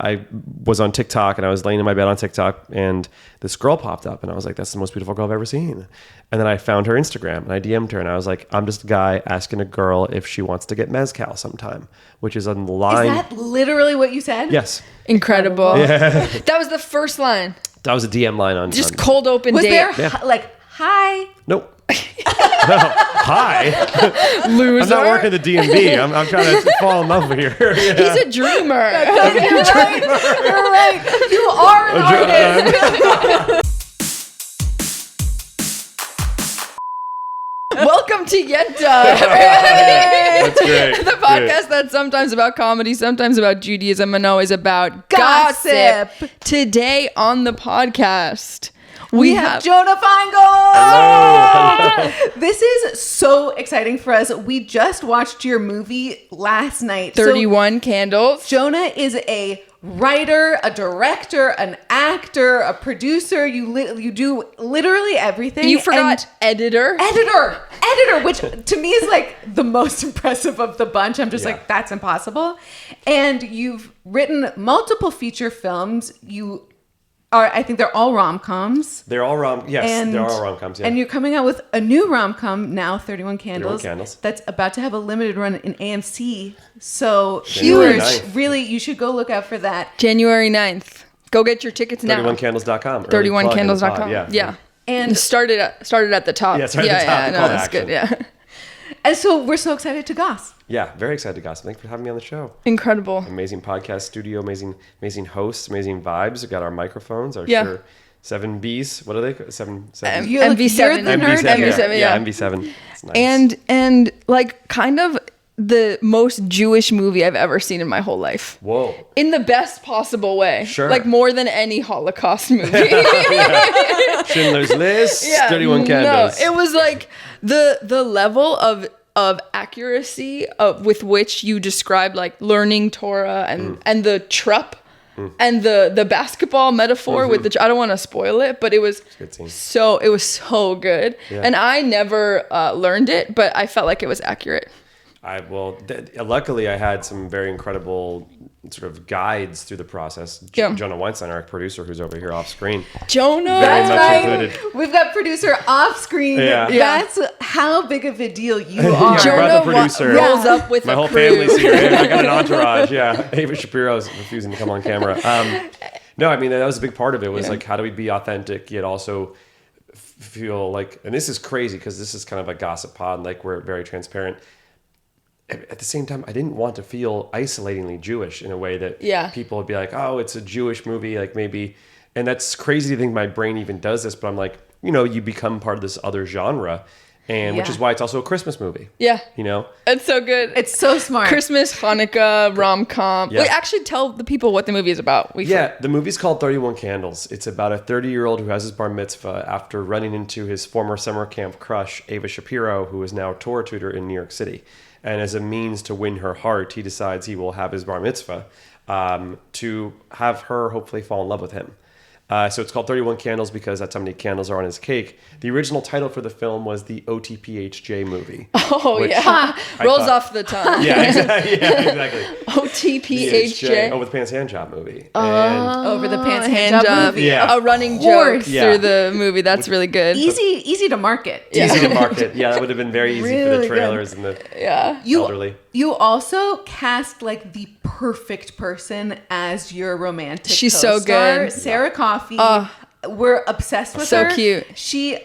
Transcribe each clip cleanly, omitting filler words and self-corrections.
I was on TikTok and I was laying in my bed on TikTok and this girl popped up and I was like, that's the most beautiful girl I've ever seen. And then I found her Instagram and I DM'd her and I was like, I'm just a guy asking a girl if she wants to get mezcal sometime, which is on the line. Is that literally what you said? Yes. Incredible. Yeah. That was the first line. That was a DM line on. Just cold open was date. Was there like, hi? Nope. Hi. Loser. I'm not working the DMV. I'm trying to fall in love here. Yeah. He's a dreamer. You're right. You're right. You are an artist. Welcome to Yenta. That's great. The podcast that's sometimes about comedy, sometimes about Judaism, and always about gossip. Today on the podcast, we have Jonah Feingold. Hello. This is so exciting for us. We just watched your movie last night. 31 Candles. Jonah is a writer, a director, an actor, a producer. You do literally everything. You forgot editor, which to me is like the most impressive of the bunch. I'm just like, that's impossible. And you've written multiple feature films. I think they're all rom-coms. They're all rom-coms, yeah. And you're coming out with a new rom-com now, 31 Candles. 31 Candles. That's about to have a limited run in AMC. So January huge. 9th. Really, you should go look out for that. January 9th. Go get your tickets now. 31candles.com. 31candles.com. Yeah. And started at the top. Yeah, started at the top. Yeah, no, that's good. Yeah. And so we're so excited to goss. Yeah, very excited to gossip. Thanks for having me on the show. Incredible. Amazing podcast studio, amazing hosts, amazing vibes. We've got our microphones, our 7Bs. What are they? Seven. MV7. You're the nerd here. MV7, yeah. MV7. It's nice. And like kind of the most Jewish movie I've ever seen in my whole life. Whoa. In the best possible way. Sure. Like more than any Holocaust movie. Schindler's List, 31 Candles. No, it was like the level of accuracy with which you describe like learning Torah and the trup and the basketball metaphor with the I don't want to spoil it, but it was so good. Yeah. And I never learned it, but I felt like it was accurate. Luckily I had some very incredible sort of guides through the process. Jonah Weinstein, our producer, who's over here off screen. Jonah, that's right. Included. We've got producer off screen. Yeah. That's how big of a deal you are. Jonah producer. rolls up with my a whole crew. family's here. I got an entourage. Yeah, Ava Shapiro's refusing to come on camera. No, I mean that was a big part of it. Was like, how do we be authentic yet also feel like? And this is crazy because this is kind of a gossip pod. Like we're very transparent. At the same time, I didn't want to feel isolatingly Jewish in a way that people would be like, oh, it's a Jewish movie, like maybe. And that's crazy to think my brain even does this, but I'm like, you become part of this other genre, and which is why it's also a Christmas movie. Yeah. It's so good. It's so smart. Christmas, Hanukkah, rom-com. Yeah. Wait, actually tell the people what the movie is about. The movie's called 31 Candles. It's about a 30-year-old who has his bar mitzvah after running into his former summer camp crush, Ava Shapiro, who is now a Torah tutor in New York City. And as a means to win her heart, he decides he will have his bar mitzvah to have her hopefully fall in love with him. So it's called 31 Candles because that's how many candles are on his cake. The original title for the film was the OTPHJ movie. Oh, yeah. Rolls off the tongue. Yeah, exactly. OTPHJ. Over the Pants Hand Job movie. Over the Pants Hand Job movie. Yeah. A running joke through the movie. That's really good. Easy to market. Easy to market. Yeah, that would have been very easy for the trailers and the elderly. You also cast like the perfect person as your romantic She's co-star, so good. Sarah Coffey. We're obsessed with her. So cute. She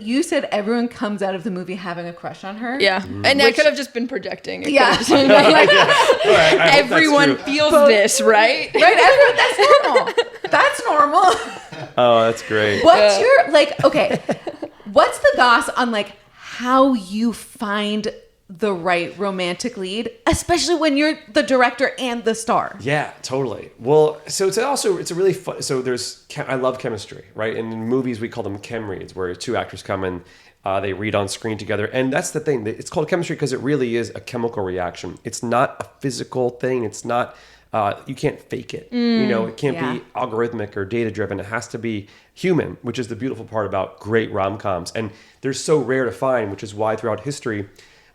you said everyone comes out of the movie having a crush on her. Yeah. And I could have just been projecting. Everyone feels this, right? Right. That's normal. That's normal. Oh, that's great. What's your what's the goss on like how you find the right romantic lead, especially when you're the director and the star? Yeah, totally. Well, so it's a really fun. So I love chemistry, right? And in movies we call them chem reads, where two actors come and they read on screen together, and that's the thing. It's called chemistry because it really is a chemical reaction. It's not a physical thing. It's not. You can't fake it. It can't be algorithmic or data driven. It has to be human, which is the beautiful part about great rom-coms, and they're so rare to find, which is why throughout history,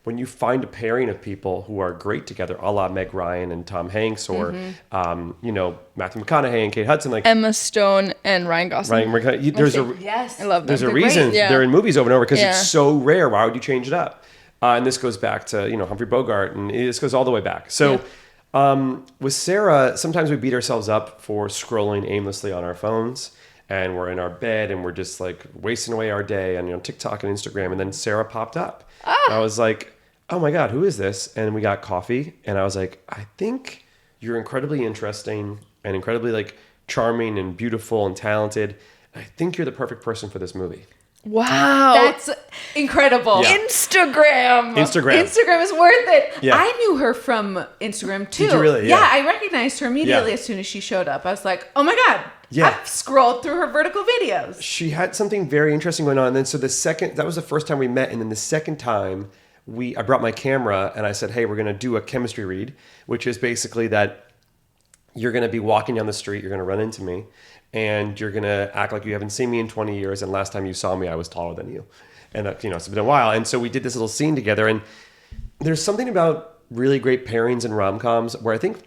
when you find a pairing of people who are great together, a la Meg Ryan and Tom Hanks, or Matthew McConaughey and Kate Hudson, like Emma Stone and Ryan Gosling. There's a Yes. I love them. there's a They're reason great. Yeah. they're in movies over and over because Yeah. it's so rare. Why would you change it up? And this goes back to Humphrey Bogart, and this goes all the way back. So with Sarah, sometimes we beat ourselves up for scrolling aimlessly on our phones, and we're in our bed and we're just like wasting away our day on TikTok and Instagram. And then Sarah popped up. And I was like, oh my God, who is this? And we got coffee, and I was like, I think you're incredibly interesting and incredibly like charming and beautiful and talented. I think you're the perfect person for this movie. Wow. That's incredible. Yeah. Instagram. Instagram is worth it. Yeah. I knew her from Instagram too. Did you really? Yeah, Yeah. I recognized her immediately Yeah. as soon as she showed up. I was like, oh my God. Yeah. I've scrolled through her vertical videos. She had something very interesting going on. And then so that was the first time we met. And then the second time I brought my camera and I said, hey, we're going to do a chemistry read, which is basically that you're going to be walking down the street, you're going to run into me, and you're going to act like you haven't seen me in 20 years. And last time you saw me, I was taller than you. And it's been a while. And so we did this little scene together. And there's something about really great pairings in rom-coms where I think,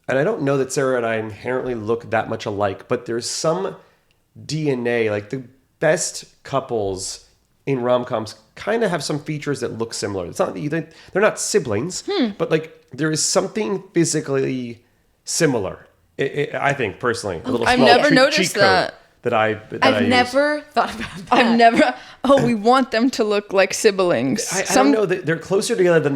and I don't know that Sarah and I inherently look that much alike, but there's some DNA, like the best couples in rom-coms kind of have some features that look similar. It's not they're not siblings, but like there is something physically similar. I think personally, a little I've small never cheat noticed code that. I've use. never thought about that. I've never. Oh, we want them to look like siblings. I don't know that they're closer together than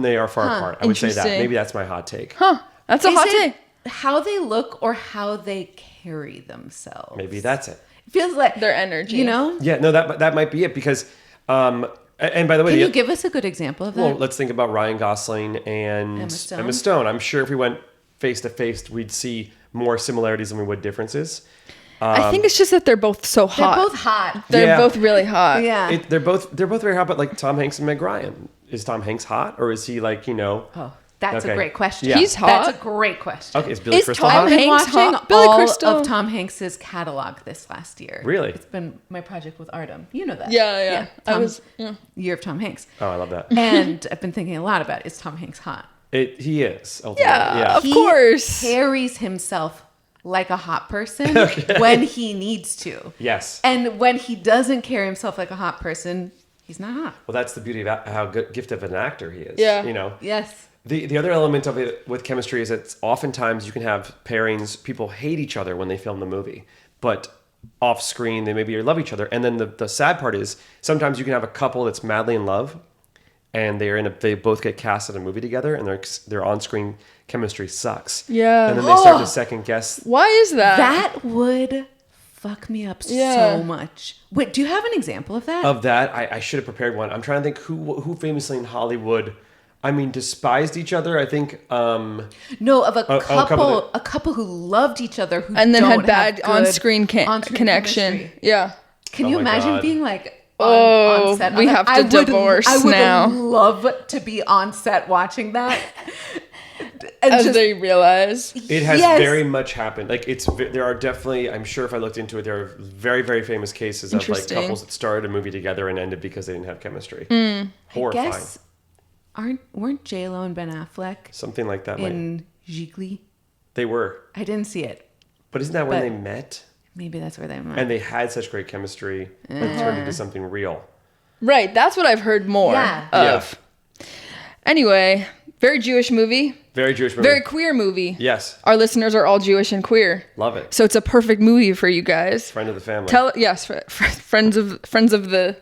they are far apart. I would say that. Interesting. Maybe that's my hot take. Huh. That's a Is hot it take. how they look or how they carry themselves? Maybe that's it. It feels like Their energy. Yeah, no, that might be it because. And by the way, Can you give us a good example of that? well, let's think about Ryan Gosling and Emma Stone. I'm sure if we went face to face, we'd see more similarities than we would differences. I think it's just that they're both so They're hot. both hot. They're Yeah. both really hot. Yeah. They're both very hot, but like Tom Hanks and Meg Ryan. Is Tom Hanks hot, or is he like Oh, that's Okay. a great question. Yeah. He's hot. That's a great question. Okay, is Billy Is Crystal Tom hot? I've been Hanks watching hot? Billy all Crystal. of Tom Hanks's catalog this last year. Really? It's been my project with Artem. You know that. Yeah. Year of Tom Hanks. Oh, I love that. And I've been thinking a lot about, is Tom Hanks hot? He is. Ultimately. Yeah. Of He course. carries himself like a hot person when he needs to. Yes. And when he doesn't carry himself like a hot person, he's not hot. Well, that's the beauty of how good gifted of an actor he is. Yeah. Yes. The other element of it with chemistry is that oftentimes you can have pairings, people hate each other when they film the movie, but off screen they maybe love each other. And then the sad part is sometimes you can have a couple that's madly in love and they both get cast in a movie together and their on-screen chemistry sucks. Yeah. And then they start to second guess. Why is that? That would fuck me up so much. Wait, do you have an example of that? Of that, I should have prepared one. I'm trying to think who famously in Hollywood, despised each other. I think No, of a couple who loved each other who and then don't had bad have good on-screen connection. chemistry. Yeah. Can Oh you my imagine God. being like Oh, set? we have to divorce I would now. love to be on set watching that. And As just- they realize. it has Yes. very much happened. Like there are definitely, I'm sure if I looked into it, there are very, very famous cases of like Interesting. couples that started a movie together and ended because they didn't have chemistry. I Horrifying. guess weren't J-Lo and Ben Affleck Something like that. in Gigli? They were. I didn't see it. But isn't that when But- they met? Maybe that's where they met. And they had such great chemistry that it turned into something real. Right. That's what I've heard more Yeah. of. Anyway, very Jewish movie. Very Jewish movie. Very queer movie. Yes. Our listeners are all Jewish and queer. Love it. So it's a perfect movie for you guys. Friend of the family. Friends of the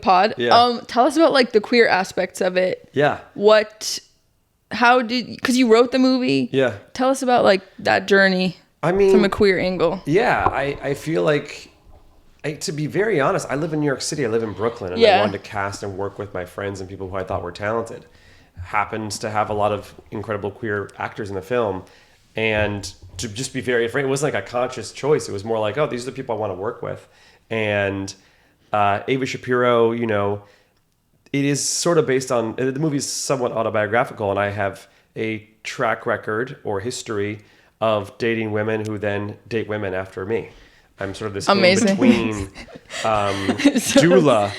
pod. Yeah. Tell us about like the queer aspects of it. Yeah. Because you wrote the movie. Yeah. Tell us about like that journey I mean, from a queer angle. yeah, I feel like, to be very honest, I live in New York City. I live in Brooklyn, and I Yeah. wanted to cast and work with my friends and people who I thought were talented. Happens to have a lot of incredible queer actors in the film, and to just be very afraid. It wasn't like a conscious choice. It was more like, oh, these are the people I want to work with. And Ava Shapiro, it is sort of based on, the movie's somewhat autobiographical, and I have a track record or history of dating women who then date women after me. I'm sort of this Amazing. in-between doula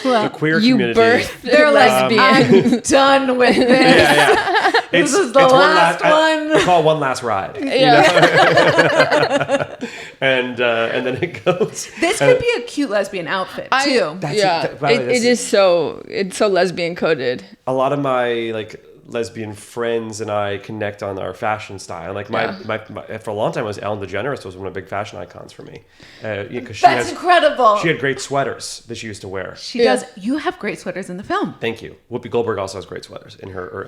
for the queer You community. birthed They're like, lesbian. I'm done with this. Yeah. This is the last one. I call it one last ride. Yeah. And then it goes. This could be a cute lesbian outfit too. It's so lesbian coded. A lot of my lesbian friends and I connect on our fashion style. Like my for a long time, was Ellen DeGeneres was one of the big fashion icons for me. Because That's incredible. She had great sweaters that she used to wear. She does. You have great sweaters in the film. Thank you. Whoopi Goldberg also has great sweaters in her,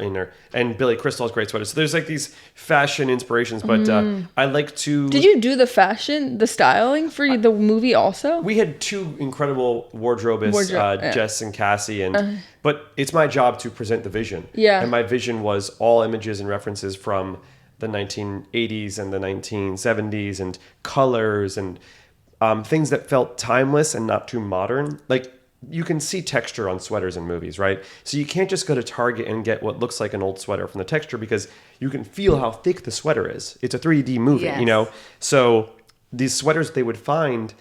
and Billy Crystal has great sweaters. So there's these fashion inspirations, but I like to. Did you do the styling for the movie also? We had two incredible wardrobists, Jess and Cassie, and but it's my job to present the vision. Yeah. And my vision was all images and references from the 1980s and the 1970s and colors and things that felt timeless and not too modern. Like you can see texture on sweaters in movies, right? So you can't just go to Target and get what looks like an old sweater from the texture because you can feel how thick the sweater is. It's a 3D movie, Yes. you know? So these sweaters they would find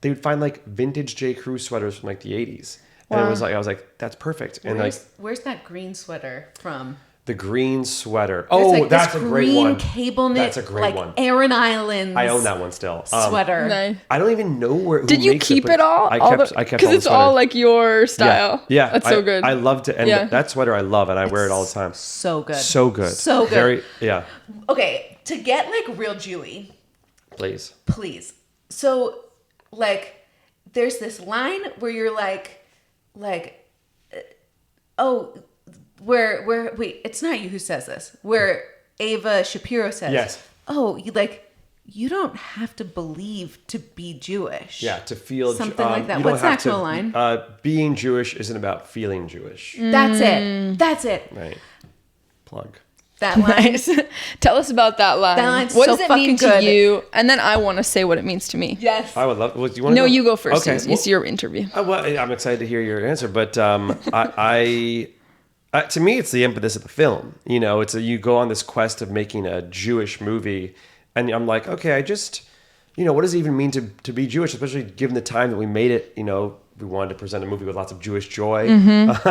like vintage J. Crew sweaters from like the 80s. And it was like, I was like, that's perfect. And Where's that green sweater from? the green sweater. There's Oh, like that's a this great green one. cable knit, That's a great one. Aran Islands. I own that one still. Sweater. Nice. I don't even know who Did you makes keep but it all? I kept Because all it's the all sweaters. like your style. Yeah. That's so good. I loved it. And Yeah. that sweater I love and I wear it all the time. So good. So good. So good. Very, yeah. Okay, to get like real Jewy, Please. So, like, there's this line where you're wait, it's not you who says this. Where Ava Shapiro says, Yes. "Oh, you don't have to believe to be Jewish." Yeah, to feel something like that. you don't What's the have actual to- line? Being Jewish isn't about feeling Jewish. That's it. That's it. Right. Plug. That line. Nice. Tell us about that line. That line's what so does it mean fucking good. to you? And then I want to say what it means to me. Yes. I would love. Do you want No, to you go first. Okay. It's your interview. Well, I'm excited to hear your answer, but to me, it's the impetus of the film. You know, you go on this quest of making a Jewish movie, and I'm like, okay, I just, what does it even mean to be Jewish, especially given the time that we made it? We wanted to present a movie with lots of Jewish joy.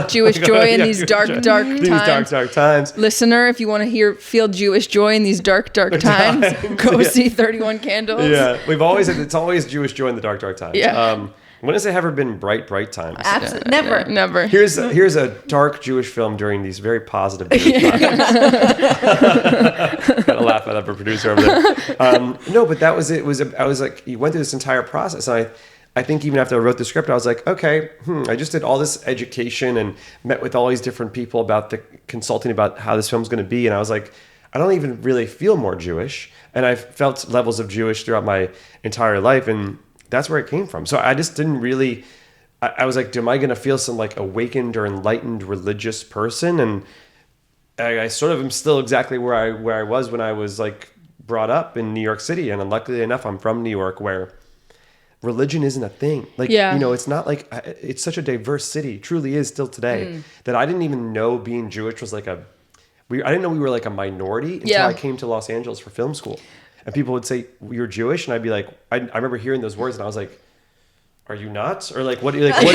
Jewish joy in these Jewish dark, joy. dark times. These dark times. Listener, if you want to feel Jewish joy in these dark, dark times, go see 31 Candles. Yeah, it's always Jewish joy in the dark times. Yeah. When has it ever been bright times? Absolutely. Never. Never. Here's a dark Jewish film during these very positive Jewish times. Gotta laugh at that for producer over there. No, but that was it. I was like, you went through this entire process, and I think even after I wrote the script, I was like, okay, I just did all this education and met with all these different people about consulting about how this film's going to be, and I was like, I don't even really feel more Jewish, and I felt levels of Jewish throughout my entire life, and that's where it came from. So I just didn't really. I was like, am I going to feel some like awakened or enlightened religious person? And I sort of am still exactly where I was when I was like brought up in New York City, and luckily enough, I'm from New York where religion isn't a thing. Like, it's not like, it's such a diverse city, truly is still today, that I didn't even know being Jewish was like I didn't know we were like a minority until I came to Los Angeles for film school. And people would say, you're Jewish? And I'd be like, I remember hearing those words and I was like, are you nuts? Or like, what is, like,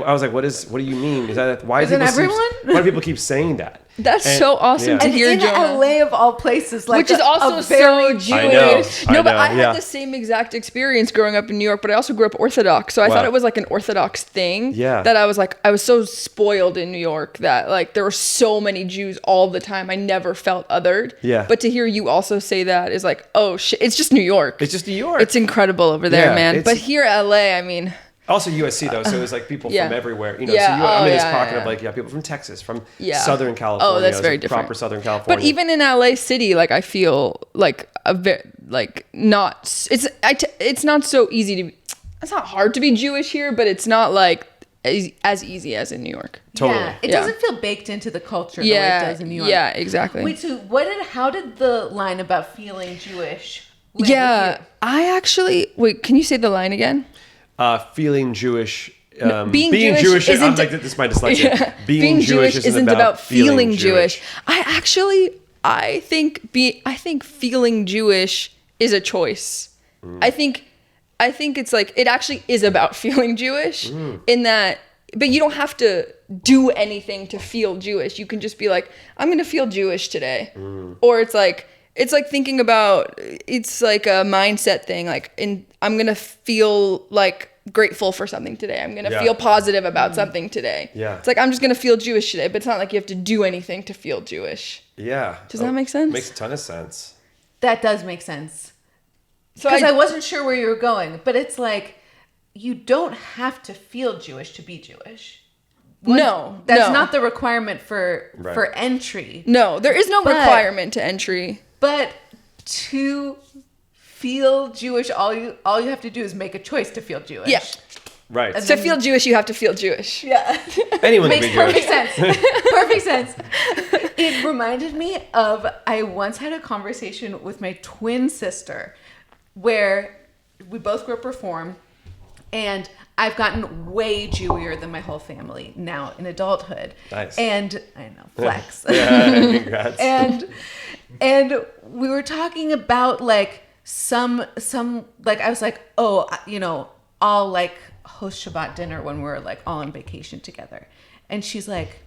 I was like, what do you mean? Is that, why Isn't everyone? Why do people keep saying that? That's so awesome to And hear, in Jonah. LA of all places, like Which is also very so Jewish. Jewish. I know, But I yeah. had the same exact experience growing up in New York, but I also grew up Orthodox. So I thought it was like an Orthodox thing. Yeah. That I was so spoiled in New York that like there were so many Jews all the time. I never felt othered. Yeah. But to hear you also say that is like, oh shit, it's just New York. It's just New York. It's incredible over there, Yeah, man. it's- But here, LA, I mean, Also USC though, so it was like people Yeah. from everywhere. Yeah. I'm in this Yeah, pocket yeah. of like people from Texas, from Yeah. Southern California. Oh, that's It was, very like, different. Proper Southern California. but even in LA City, like I feel like it's not so easy to. It's not hard to be Jewish here, but it's not like as easy as in New York. Totally. Yeah, it Yeah. doesn't feel baked into the culture the way it does in New York. Yeah, exactly. Wait, so how did the line about feeling Jewish land Yeah, with you? I actually wait. Can you say the line again? Feeling Jewish. Being Jewish I'm isn't- like, this is my dyslexia. Yeah. Being Jewish isn't about feeling Jewish. I think feeling Jewish is a choice. I think it's like, it actually is about feeling Jewish in that, but you don't have to do anything to feel Jewish. You can just be like, I'm going to feel Jewish today. Or it's like thinking about, it's like a mindset thing. Like, I'm going to feel like grateful for something today. I'm going to feel positive about something today. Yeah. It's like, I'm just going to feel Jewish today, but it's not like you have to do anything to feel Jewish. Yeah. Does that make sense? Makes a ton of sense. That does make sense. So Because I wasn't sure where you were going, but it's like, you don't have to feel Jewish to be Jewish. That's not the requirement for entry. No, there is no But- requirement to entry. But to feel Jewish, all you have to do is make a choice to feel Jewish. Yeah. Right. To feel Jewish, you have to feel Jewish. Yeah. Anyone can Makes be Jewish. perfect sense. Perfect sense. It reminded me of, I once had a conversation with my twin sister where we both grew up Reform, and I've gotten way Jewier than my whole family now in adulthood. Nice. And I know, flex. Yeah, congrats. And we were talking about like some like, I was like, oh, you know, I'll like host Shabbat dinner when we're like all on vacation together. And she's like,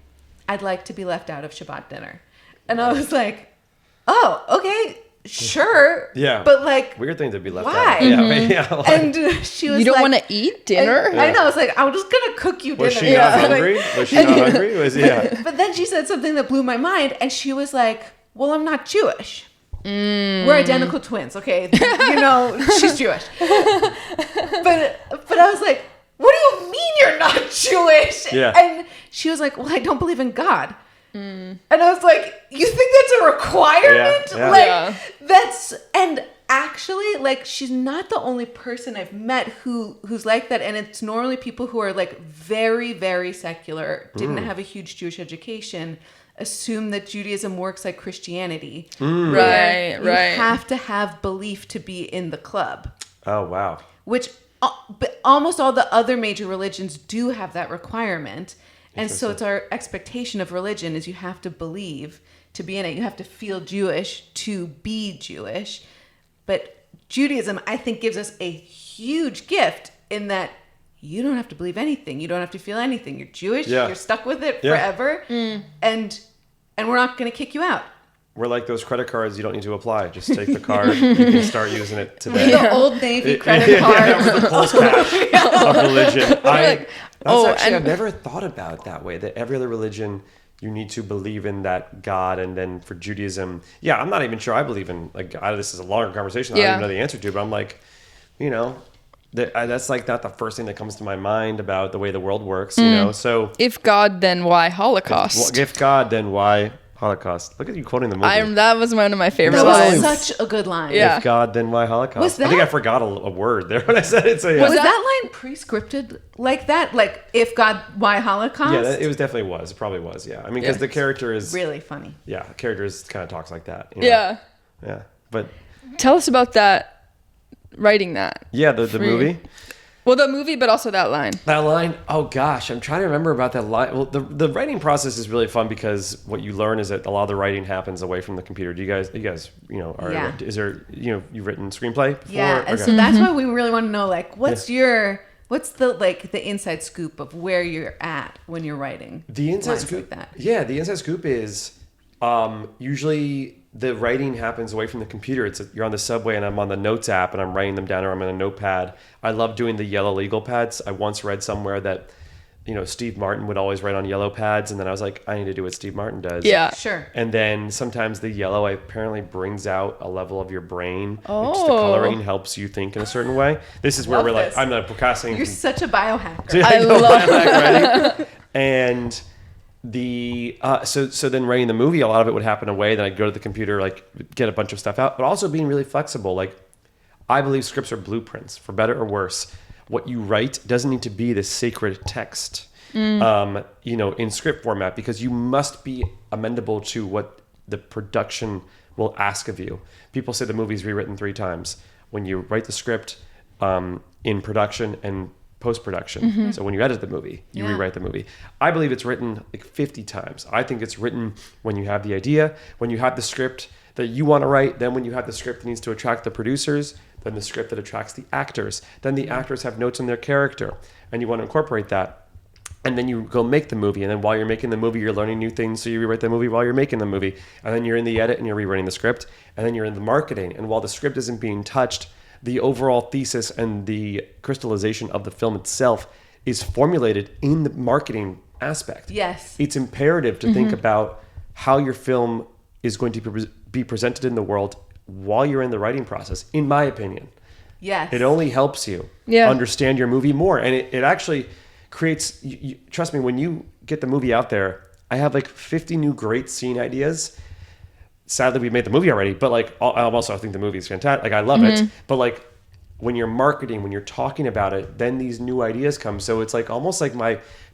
I'd like to be left out of Shabbat dinner. And I was like, oh, okay, sure. Yeah. But like, Weird thing to be left why? out. Yeah. Like, and she was You don't like, want to eat dinner? I know. I was like, I'm just gonna cook you dinner. was she not Like- hungry? Was she not hungry? Yeah. But then she said something that blew my mind, and she was like, well, I'm not Jewish. We're identical twins, okay? You know, she's Jewish. But I was like, what do you mean you're not Jewish? Yeah. And she was like, well, I don't believe in God. And I was like, you think that's a requirement? Yeah, yeah. Like, Yeah. that's, and actually, like, she's not the only person I've met who's like that. And it's normally people who are like very, very secular, didn't have a huge Jewish education, assume that Judaism works like Christianity. Right, You right. have to have belief to be in the club, Oh, wow. which but almost all the other major religions do have that requirement. And so it's our expectation of religion is you have to believe to be in it. You have to feel Jewish to be Jewish. But Judaism, I think, gives us a huge gift in that you don't have to believe anything. You don't have to feel anything. You're Jewish. Yeah. You're stuck with it Yeah. forever. And we're not going to kick you out. We're like those credit cards you don't need to apply. Just take the card. You can start using it today. The Old Navy credit card. That was the pulse cash of religion. I've and- never thought about it that way. That every other religion, you need to believe in that God, and then for Judaism, I'm not even sure I believe in like God. This is a longer conversation. I don't even know the answer to, but I'm like, you know, that's like not the first thing that comes to my mind about the way the world works. You know, so If God, then why Holocaust? if God, then why Holocaust? Look at you quoting the movie. That was one of my favorite That was lines. such a good line. Yeah. If God, then why Holocaust? Was I think I that- forgot a word there when I said it. So yeah, Was that line pre-scripted like that? Like, if God, why Holocaust? yeah, it was definitely was. It probably was. Yeah, I mean, because the character is Really funny. the character is kind of talks like that. You know? Yeah. But Tell us about that, writing that. yeah, the For movie. you. Well, the movie, but also that line. That line, oh gosh, I'm trying to remember about that line. Well, the writing process is really fun because what you learn is that a lot of the writing happens away from the computer. You guys, Yeah. is there, you've written screenplay before? Yeah, and Okay. so that's why we really want to know, like, what's the inside scoop of where you're at when you're writing The inside lines scoop, like that? yeah, the inside scoop is usually the writing happens away from the computer. You're on the subway and I'm on the notes app and I'm writing them down, or I'm in a notepad. I love doing the yellow legal pads. I once read somewhere that, Steve Martin would always write on yellow pads, and then I was like, I need to do what Steve Martin does. Yeah. Sure. And then sometimes the yellow apparently brings out a level of your brain. It's the Oh. coloring helps you think in a certain way. This is where Love we're this. like, I'm not procrastinating. You're such a biohacker. I love writing. And the so then writing the movie, a lot of it would happen away. Then I'd go to the computer, like get a bunch of stuff out, but also being really flexible. Like, I believe scripts are blueprints, for better or worse. What you write doesn't need to be this sacred text, in script format, because you must be amendable to what the production will ask of you. People say the movie's rewritten 3 times. When you write the script in production and post-production. So when you edit the movie, you rewrite the movie. I believe it's written like 50 times. I think it's written when you have the idea, when you have the script, that you want to write. Then when you have the script that needs to attract the producers, then the script that attracts the actors. Then the actors have notes on their character, and you want to incorporate that. And then you go make the movie. And then while you're making the movie, you're learning new things. So you rewrite the movie while you're making the movie. And then you're in the edit and you're rewriting the script. And then you're in the marketing. And while the script isn't being touched, the overall thesis and the crystallization of the film itself is formulated in the marketing aspect. Yes. It's imperative to think about how your film is going to be presented in the world while you're in the writing process, in my opinion. Yes. It only helps you understand your movie more. And it actually creates, trust me, when you get the movie out there, I have like 50 new great scene ideas. Sadly, we made the movie already, but like, I think the movie is fantastic. Like, I love it. But like, when you're marketing, when you're talking about it, then these new ideas come. So it's like almost like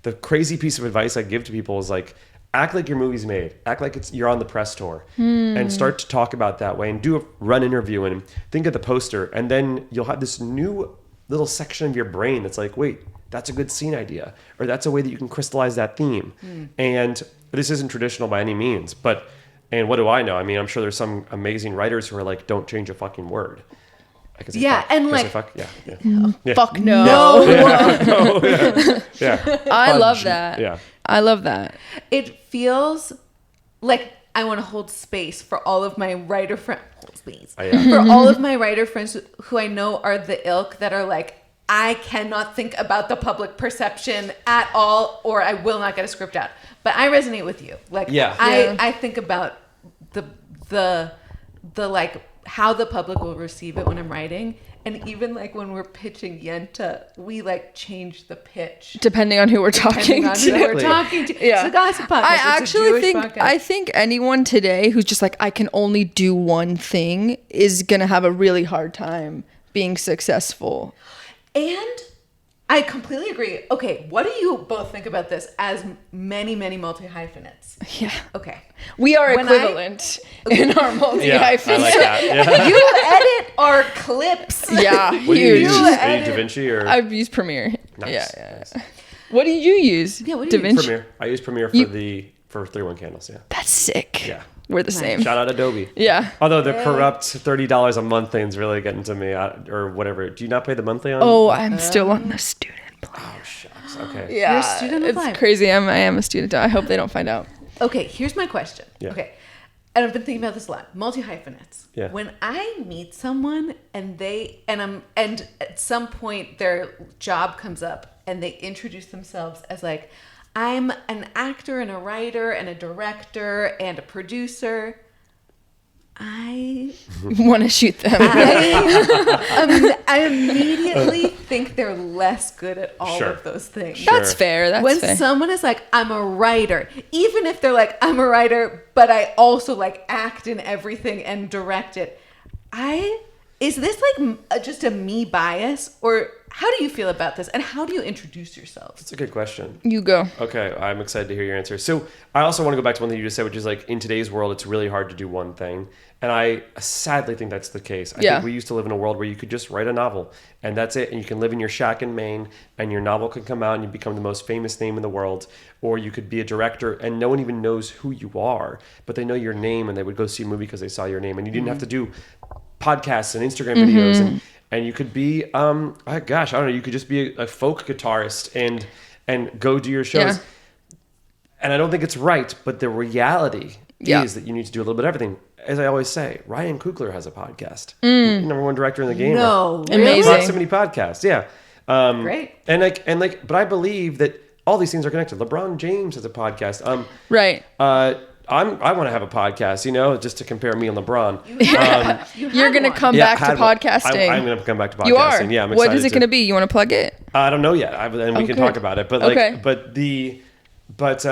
the crazy piece of advice I give to people is like, act like your movie's made. Act like you're on the press tour, and start to talk about that way, and do a run interview, and think of the poster, and then you'll have this new little section of your brain that's like, wait, that's a good scene idea, or that's a way that you can crystallize that theme. And this isn't traditional by any means, and what do I know? I mean, I'm sure there's some amazing writers who are like, don't change a fucking word. I can say fuck. And Can I like, say fuck? Yeah. Fuck no. Yeah. I love that. Yeah. I love that. it feels like I want to hold space for all of my writer friends. For all of my writer friends who I know are the ilk that are like, I cannot think about the public perception at all, or I will not get a script out. But I resonate with you. Like, I think about the like how the public will receive it when I'm writing. And even like when we're pitching Yenta, we like change the pitch Depending on who we're talking depending on to. who we're talking to. Yeah. It's a gossip podcast. I It's a actually Jewish think podcast. I think anyone today who's just like, I can only do one thing is gonna have a really hard time being successful. And I completely agree. Okay, what do you both think about this as many multi-hyphenates? Yeah. Okay. We are When I- equivalent in our multi-hyphen. I like that. Yeah. You edit our clips. Yeah, What do you huge. use? Are you Da Vinci or I've used Premiere. Nice. Yeah. Nice. What do you use? Yeah, what do you DaVinci? Premiere? I use Premiere for 31 Candles. Yeah. That's sick. Yeah. We're the same. Shout out Adobe. Yeah. Although the corrupt $30 a month thing's really getting to me, or whatever. Do you not pay the monthly on? Oh, I'm still on the student plan. Oh, shucks. Okay. Yeah, You're a student it's alive. crazy. I am a student. I hope they don't find out. Okay, here's my question. Yeah. Okay. And I've been thinking about this a lot. Multi-hyphenates. Yeah. When I meet someone and at some point their job comes up and they introduce themselves as like, I'm an actor and a writer and a director and a producer. I Want to shoot them. I immediately think they're less good at all Sure. of those things. Sure. That's fair. That's When fair. someone is like, I'm a writer, even if they're like, I'm a writer, but I also like act in everything and direct it. Is this like just a me bias, or how do you feel about this? And how do you introduce yourselves? That's a good question. You go. Okay, I'm excited to hear your answer. So I also want to go back to one thing you just said, which is like in today's world, it's really hard to do one thing. And I sadly think that's the case. I think we used to live in a world where you could just write a novel and that's it. And you can live in your shack in Maine and your novel can come out and you become the most famous name in the world. Or you could be a director and no one even knows who you are, but they know your name and they would go see a movie because they saw your name. And you didn't have to do podcasts and Instagram videos and you could be, I don't know, you could just be a folk guitarist and go do your shows. Yeah. And I don't think it's right, but the reality is that you need to do a little bit of everything. As I always say, Ryan Coogler has a podcast. Number one director in the game. No, Amazing. Proximity podcast. Yeah. Great. But I believe that all these things are connected. LeBron James has a podcast. Right. I want to have a podcast, just to compare me and LeBron. You're going to come back to podcasting. I'm going to come back to podcasting. You are? Yeah, I'm excited. What is it going to be? You want to plug it? I don't know yet. And we can talk about it. But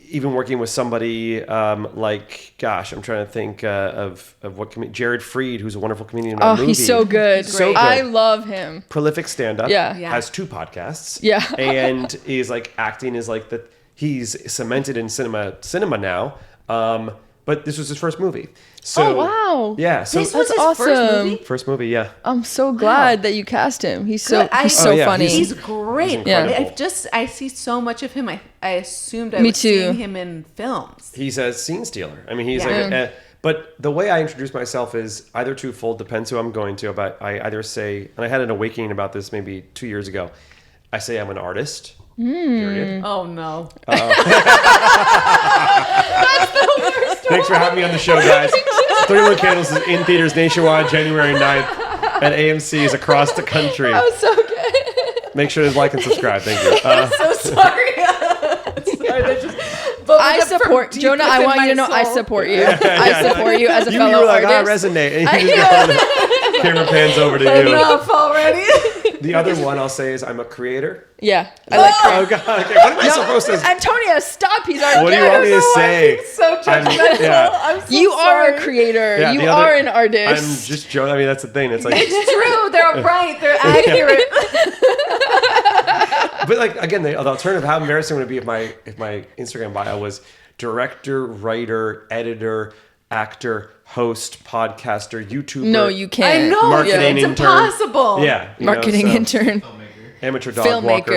even working with somebody I'm trying to think of what Jared Freed, who's a wonderful comedian in our movie. He's so good. So good. I love him. Prolific stand-up. Yeah. Has 2 podcasts. Yeah. And is like acting is like that. He's cemented in cinema now. But this was his first movie. So, Oh, wow. Yeah. So This was That's his first awesome. movie? first movie. Yeah. I'm so glad that you cast him. He's so Good. funny. He's great. He's incredible. I see so much of him. I assumed I Me was seeing too. him in films. He's a scene stealer. I mean, he's Yeah. But the way I introduce myself is either twofold, depends who I'm going to. But I either say, and I had an awakening about this maybe 2 years ago. I say I'm an artist. Period. Oh no. Thanks for having me on the show, guys. 31 Candles is in theaters nationwide January 9th. And AMC's across the country. That was so good. Make sure to like and subscribe. Thank you. So sorry. Sorry, that just bubbled I up from support deep Jonah. I within want you my to know I soul. support you. I support you as a You fellow were like, artist. I resonate. And you just go, the camera pans over to you. Enough already. The other one I'll say is I'm a creator. Yeah, I like that. Oh, God. Okay, what am I supposed to Antonia, stop. He's our What do you want me to say? So judgmental. yeah. I'm so You are sorry. a creator. Yeah, you the other- are an artist. I'm just joking. I mean, that's the thing. It's like, It's true. They're right. They're accurate. but like again, the alternative. How embarrassing would it be if my Instagram bio was director, writer, editor, actor, host, podcaster, YouTuber? No, you can't. I know. Marketing It's intern. impossible. Yeah, you Marketing know, so, intern. amateur dog Filmmaker. walker.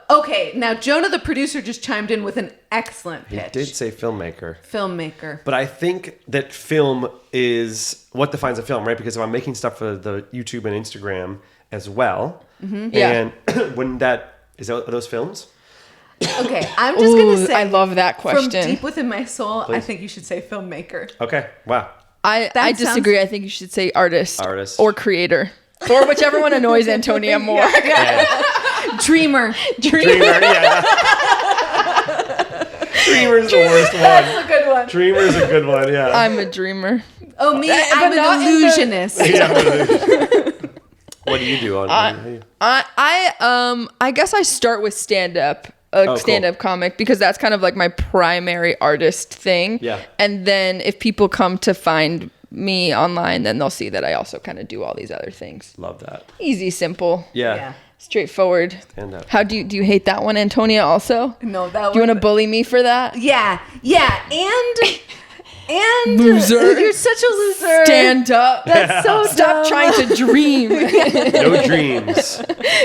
Oh, okay. Now Jonah, the producer, just chimed in with an excellent He pitch. did say filmmaker. Filmmaker. But I think that film is what defines a film, right? Because if I'm making stuff for the YouTube and Instagram as well, Yeah. and when are those films? Okay, I'm just gonna Ooh, say. I love that From question. deep within my soul, I Please. think you should say filmmaker. Okay, wow. I That disagree. I think you should say artist. Artist. Or creator. Or whichever one annoys Antonia more. Dreamer. Dreamer, yeah. Dreamer's the worst That's one. a good one. Dreamer's a good one, yeah. I'm a dreamer. Oh, me, But I'm not an in the- illusionist. Yeah, what do you do on? I guess I start with stand-up. cool. Stand-up comic, because that's kind of like my primary artist thing. Yeah. And then if people come to find me online, then they'll see that I also kind of do all these other things. Love that. Easy, simple, Yeah. straightforward. Stand up. How do you hate that one, Antonia? Also, No, that do you want to one- bully me for that? Yeah, and Loser. You're such a loser. Stand up. That's so Stop dumb. trying to dream. No dreams.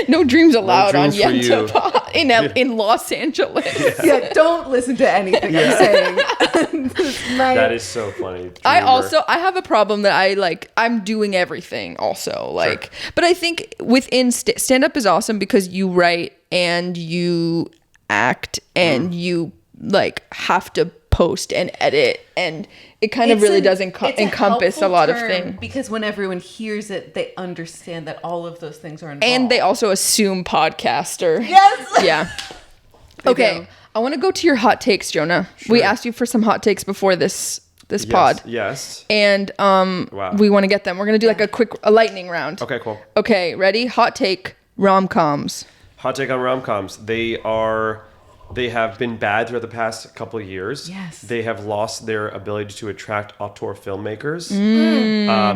No dreams allowed dreams for on you. Yenta Pod in Los Angeles. Yeah, don't listen to anything I'm saying. That is so funny. I Dreamer. have a problem that I'm doing everything also, but I think within stand up is awesome because you write and you act and you have to post and edit, and it kind of really does encompass a lot of things. Because when everyone hears it, they understand that all of those things are involved. And they also assume podcaster. Yes. Yeah. Okay. do. I want to go to your hot takes, Jonah. We asked you for some hot takes before this pod. Yes. And we want to get them. We're going to do a lightning round. Okay, cool. Okay, ready? Hot take, rom-coms. Hot take on rom-coms. They have been bad throughout the past couple of years. Yes. They have lost their ability to attract auteur filmmakers,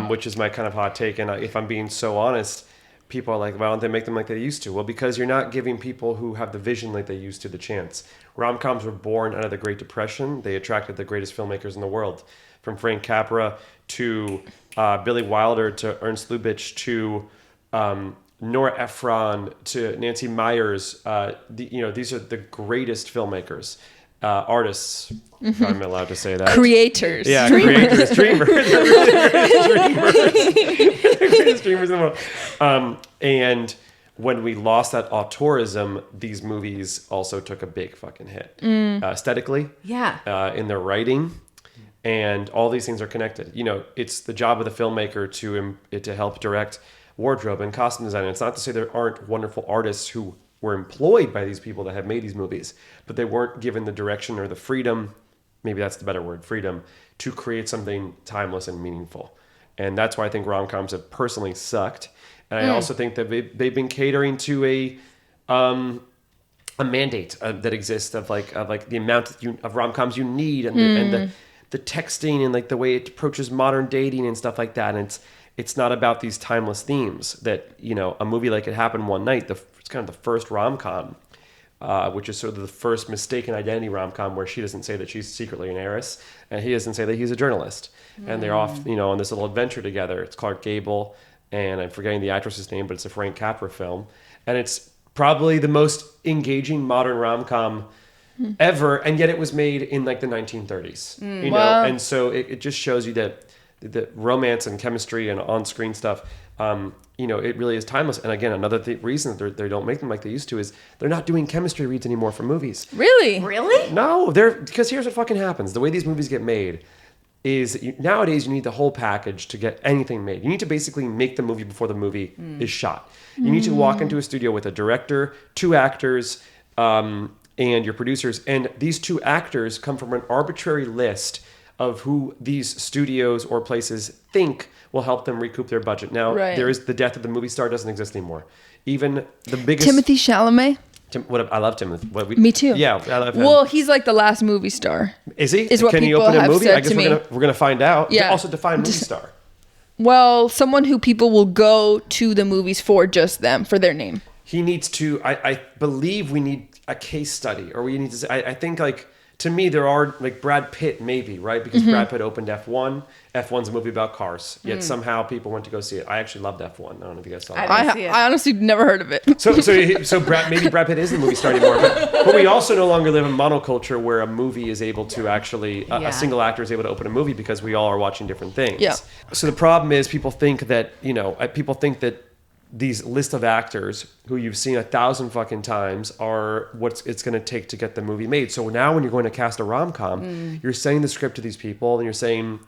which is my kind of hot take. And if I'm being so honest, people are like, why don't they make them like they used to? Well, because you're not giving people who have the vision like they used to the chance. Rom-coms were born out of the Great Depression. They attracted the greatest filmmakers in the world, from Frank Capra to Billy Wilder to Ernst Lubitsch to Nora Ephron to Nancy Meyers. These are the greatest filmmakers, artists. If I'm allowed to say that. Creators. Yeah, creators, dreamers. They're the greatest dreamers in the world. And when we lost that auteurism, these movies also took a big fucking hit. Aesthetically, in their writing, and all these things are connected. It's the job of the filmmaker to help direct wardrobe and costume design. And it's not to say there aren't wonderful artists who were employed by these people that have made these movies, but they weren't given the direction or the freedom, maybe that's the better word, freedom, to create something timeless and meaningful. And that's why I think rom-coms have personally sucked. And I also think that they've been catering to a mandate that exists of the amount of rom-coms you need and the texting and the way it approaches modern dating and stuff like that. And it's not about these timeless themes that, a movie like It Happened One Night, it's kind of the first rom-com, which is sort of the first mistaken identity rom-com where she doesn't say that she's secretly an heiress and he doesn't say that he's a journalist. And they're off, on this little adventure together. It's Clark Gable and I'm forgetting the actress's name, but it's a Frank Capra film. And it's probably the most engaging modern rom-com ever, and yet it was made in like the 1930s. You know, Wow. and so it just shows you that the romance and chemistry and on-screen stuff, you know, it really is timeless. And again, another reason that they don't make them like they used to is they're not doing chemistry reads anymore for movies. Really? Really? No, because here's what fucking happens. The way these movies get made is nowadays you need the whole package to get anything made. You need to basically make the movie before the movie is shot. You need to walk into a studio with a director, 2 actors, and your producers. And these 2 actors come from an arbitrary list of who these studios or places think will help them recoup their budget. Now, Right. there is the death of the movie star doesn't exist anymore. Even the biggest... Timothy Chalamet? I love Timothy. Me too. Yeah, I love him. Well, he's like the last movie star. Is he? is what Can he people open a have movie? said I guess to me. we're gonna find out. Yeah. Also define movie star. Well, someone who people will go to the movies for just them, for their name. He needs to. I believe we need a case study, or we need to say. I think like to me there are like Brad Pitt maybe right because Brad Pitt opened F1. F1's a movie about cars. Yet somehow people went to go see it. I actually loved F1. I don't know if you guys saw it. I didn't see it. I honestly never heard of it. So maybe Brad Pitt isn't the movie star anymore, but we also no longer live in monoculture where a movie is able to actually Yeah. a single actor is able to open a movie because we all are watching different things. Yeah. So the problem is people think that these list of actors who you've seen 1,000 fucking times are what it's going to take to get the movie made. So now when you're going to cast a rom-com, you're sending the script to these people and you're saying,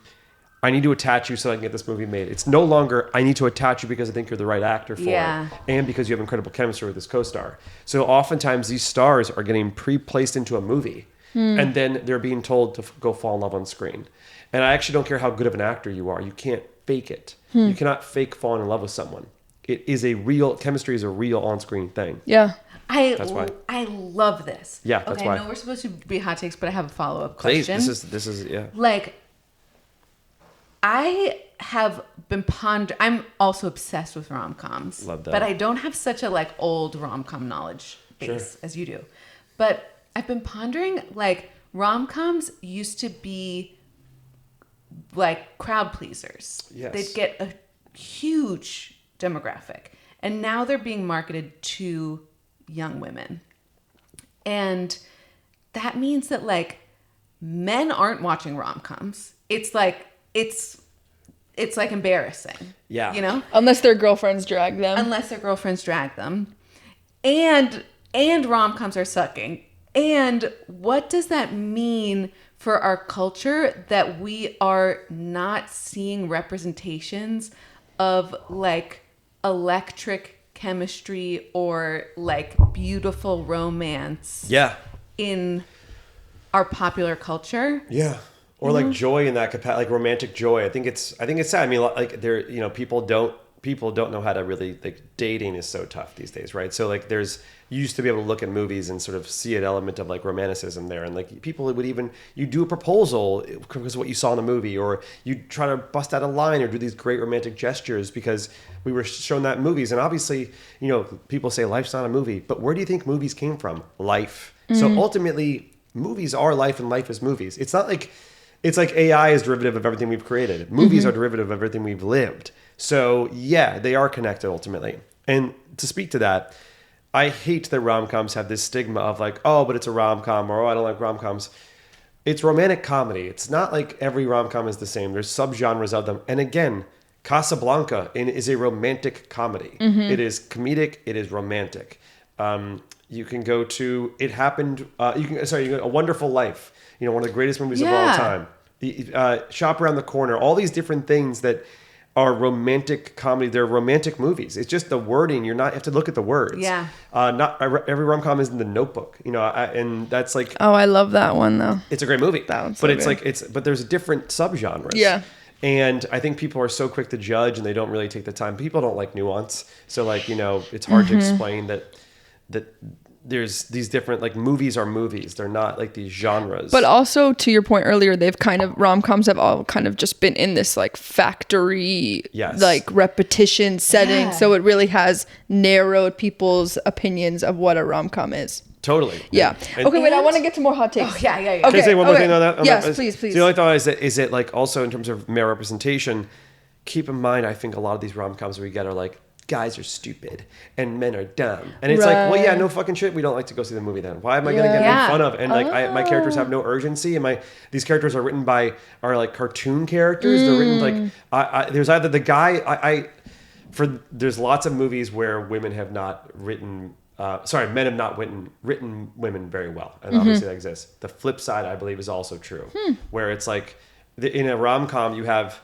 I need to attach you so I can get this movie made. It's no longer, I need to attach you because I think you're the right actor for Yeah. it. And because you have incredible chemistry with this co-star. So oftentimes these stars are getting pre-placed into a movie and then they're being told to go fall in love on screen. And I actually don't care how good of an actor you are. You can't fake it. You cannot fake falling in love with someone. It is chemistry is a real on-screen thing. Yeah. That's why. I love this. Yeah, that's why. I know we're supposed to be hot takes, but I have a follow-up Please, question. this is yeah. Like, I have been I'm also obsessed with rom-coms. Love that. But I don't have such a like old rom-com knowledge base as you do. But I've been pondering like rom-coms used to be like crowd pleasers. Yes. They'd get a huge demographic. And now they're being marketed to young women. And that means that like men aren't watching rom-coms. It's like embarrassing. Yeah. You know? Unless their girlfriends drag them. Unless their girlfriends drag them. And rom-coms are sucking. And what does that mean for our culture that we are not seeing representations of like electric chemistry or like beautiful romance Yeah. in our popular culture? Yeah. Or like joy in that capacity, like romantic joy. I think it's sad. I mean, like there, people don't know how to really like dating is so tough these days, right? So like you used to be able to look at movies and sort of see an element of like romanticism there, and like people would even you do a proposal because of what you saw in the movie, or you try to bust out a line or do these great romantic gestures because we were shown that in movies. And obviously, people say life's not a movie, but where do you think movies came from? Life. So ultimately, movies are life, and life is movies. It's not like. It's like AI is derivative of everything we've created. Movies are derivative of everything we've lived. So yeah, they are connected ultimately. And to speak to that, I hate that rom-coms have this stigma of like, oh, but it's a rom-com, or oh, I don't like rom-coms. It's romantic comedy. It's not like every rom-com is the same. There's subgenres of them. And again, Casablanca is a romantic comedy. It is comedic. It is romantic. You can go to It Happened. A Wonderful Life. One of the greatest movies of all time. Shop Around the Corner. All these different things that are romantic comedy. They're romantic movies. It's just the wording. You have to look at the words. Yeah. Not every rom-com is in The Notebook. And that's like. Oh, I love that one though. It's a great movie. That one's but so it's good. like but there's different subgenres. Yeah. And I think people are so quick to judge, and they don't really take the time. People don't like nuance. So like it's hard to explain that there's these different, like, movies are movies. They're not like these genres. But also, to your point earlier, rom-coms have all kind of just been in this like factory, Yes. like repetition setting. Yeah. So it really has narrowed people's opinions of what a rom-com is. Totally. Yeah. And- Okay, wait, I want to get to more hot takes. Oh, yeah. Okay. Can I say one more thing on that? Yes, please. The only thought is it like also in terms of male representation, keep in mind, I think a lot of these rom-coms we get are like guys are stupid and men are dumb. And it's like, well, yeah, no fucking shit. We don't like to go see the movie then. Why am I going to get made fun of? And like, my characters have no urgency. And these characters are written are like cartoon characters. They're written like, there's either the guy, there's lots of movies where women have not written, men have not written women very well. And obviously that exists. The flip side, I believe, is also true. Where it's like, in a rom-com, you have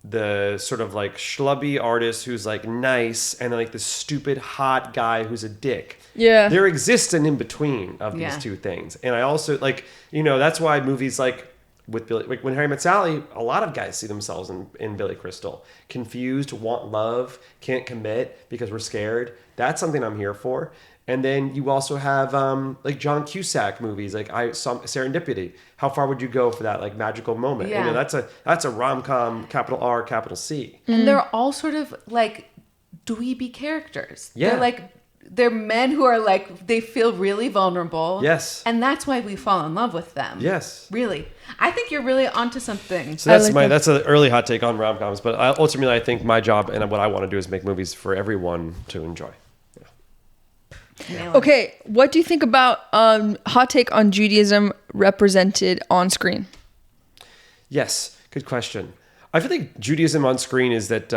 the sort of like schlubby artist who's like nice, and then like the stupid hot guy who's a dick. Yeah. There exists an in between of these two things. And I also like, that's why movies like with Billy, like when Harry Met Sally, a lot of guys see themselves in Billy Crystal. Confused, want love, can't commit because we're scared. That's something I'm here for. And then you also have like John Cusack movies, like Serendipity. How far would you go for that like magical moment? Yeah. That's a rom-com, capital R, capital C. And they're all sort of like dweeby characters. Yeah. They're men who are like, they feel really vulnerable. Yes. And that's why we fall in love with them. Yes. Really. I think you're really onto something. So that's an early hot take on rom-coms. But ultimately, I think my job and what I want to do is make movies for everyone to enjoy. Okay, what do you think about hot take on Judaism represented on screen? Yes, good question. I feel like Judaism on screen is that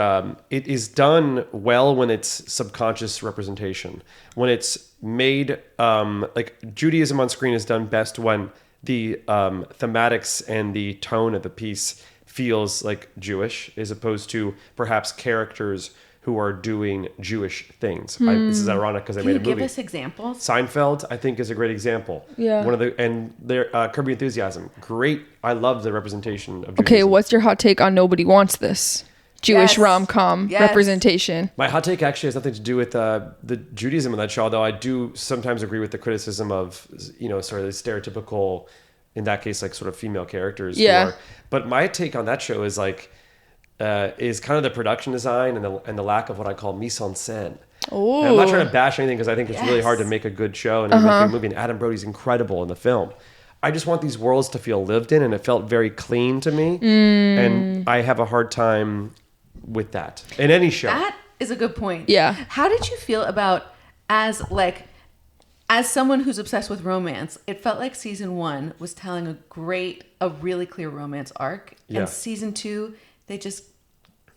it is done well when it's subconscious representation. When it's made, like Judaism on screen is done best when the thematics and the tone of the piece feels like Jewish, as opposed to perhaps characters who are doing Jewish things. This is ironic because I made a movie. Can you give us examples? Seinfeld, I think, is a great example. Yeah. Curb Your Enthusiasm, great. I love the representation of Judaism. Okay, what's your hot take on Nobody Wants This? Jewish Yes. Rom-com Yes. representation. My hot take actually has nothing to do with the Judaism of that show, although I do sometimes agree with the criticism of, sort of the stereotypical, in that case, like sort of female characters. Yeah. But my take on that show is like, is kind of the production design and the lack of what I call mise en scène. Oh, I'm not trying to bash anything because I think it's really hard to make a good show and make a movie. And Adam Brody's incredible in the film. I just want these worlds to feel lived in, and it felt very clean to me. And I have a hard time with that in any show. That is a good point. Yeah. How did you feel about as someone who's obsessed with romance? It felt like season 1 was telling a really clear romance arc, Yeah. and season 2 they just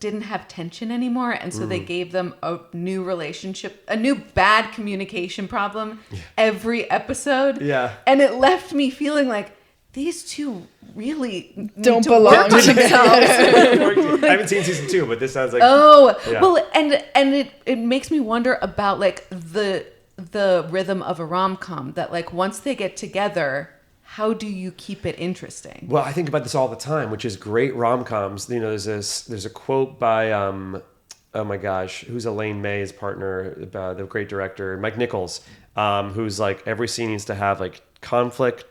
didn't have tension anymore, and so they gave them a new relationship, a new bad communication problem every episode. Yeah. And it left me feeling like these two really need Don't to belong work on themselves. I haven't seen season 2, but this sounds like Yeah. Well, and it makes me wonder about like the rhythm of a rom-com, that like once they get together, how do you keep it interesting? Well, I think about this all the time, which is great rom-coms. There's a quote by oh my gosh, who's Elaine May's partner, the great director Mike Nichols, who's like every scene needs to have like conflict,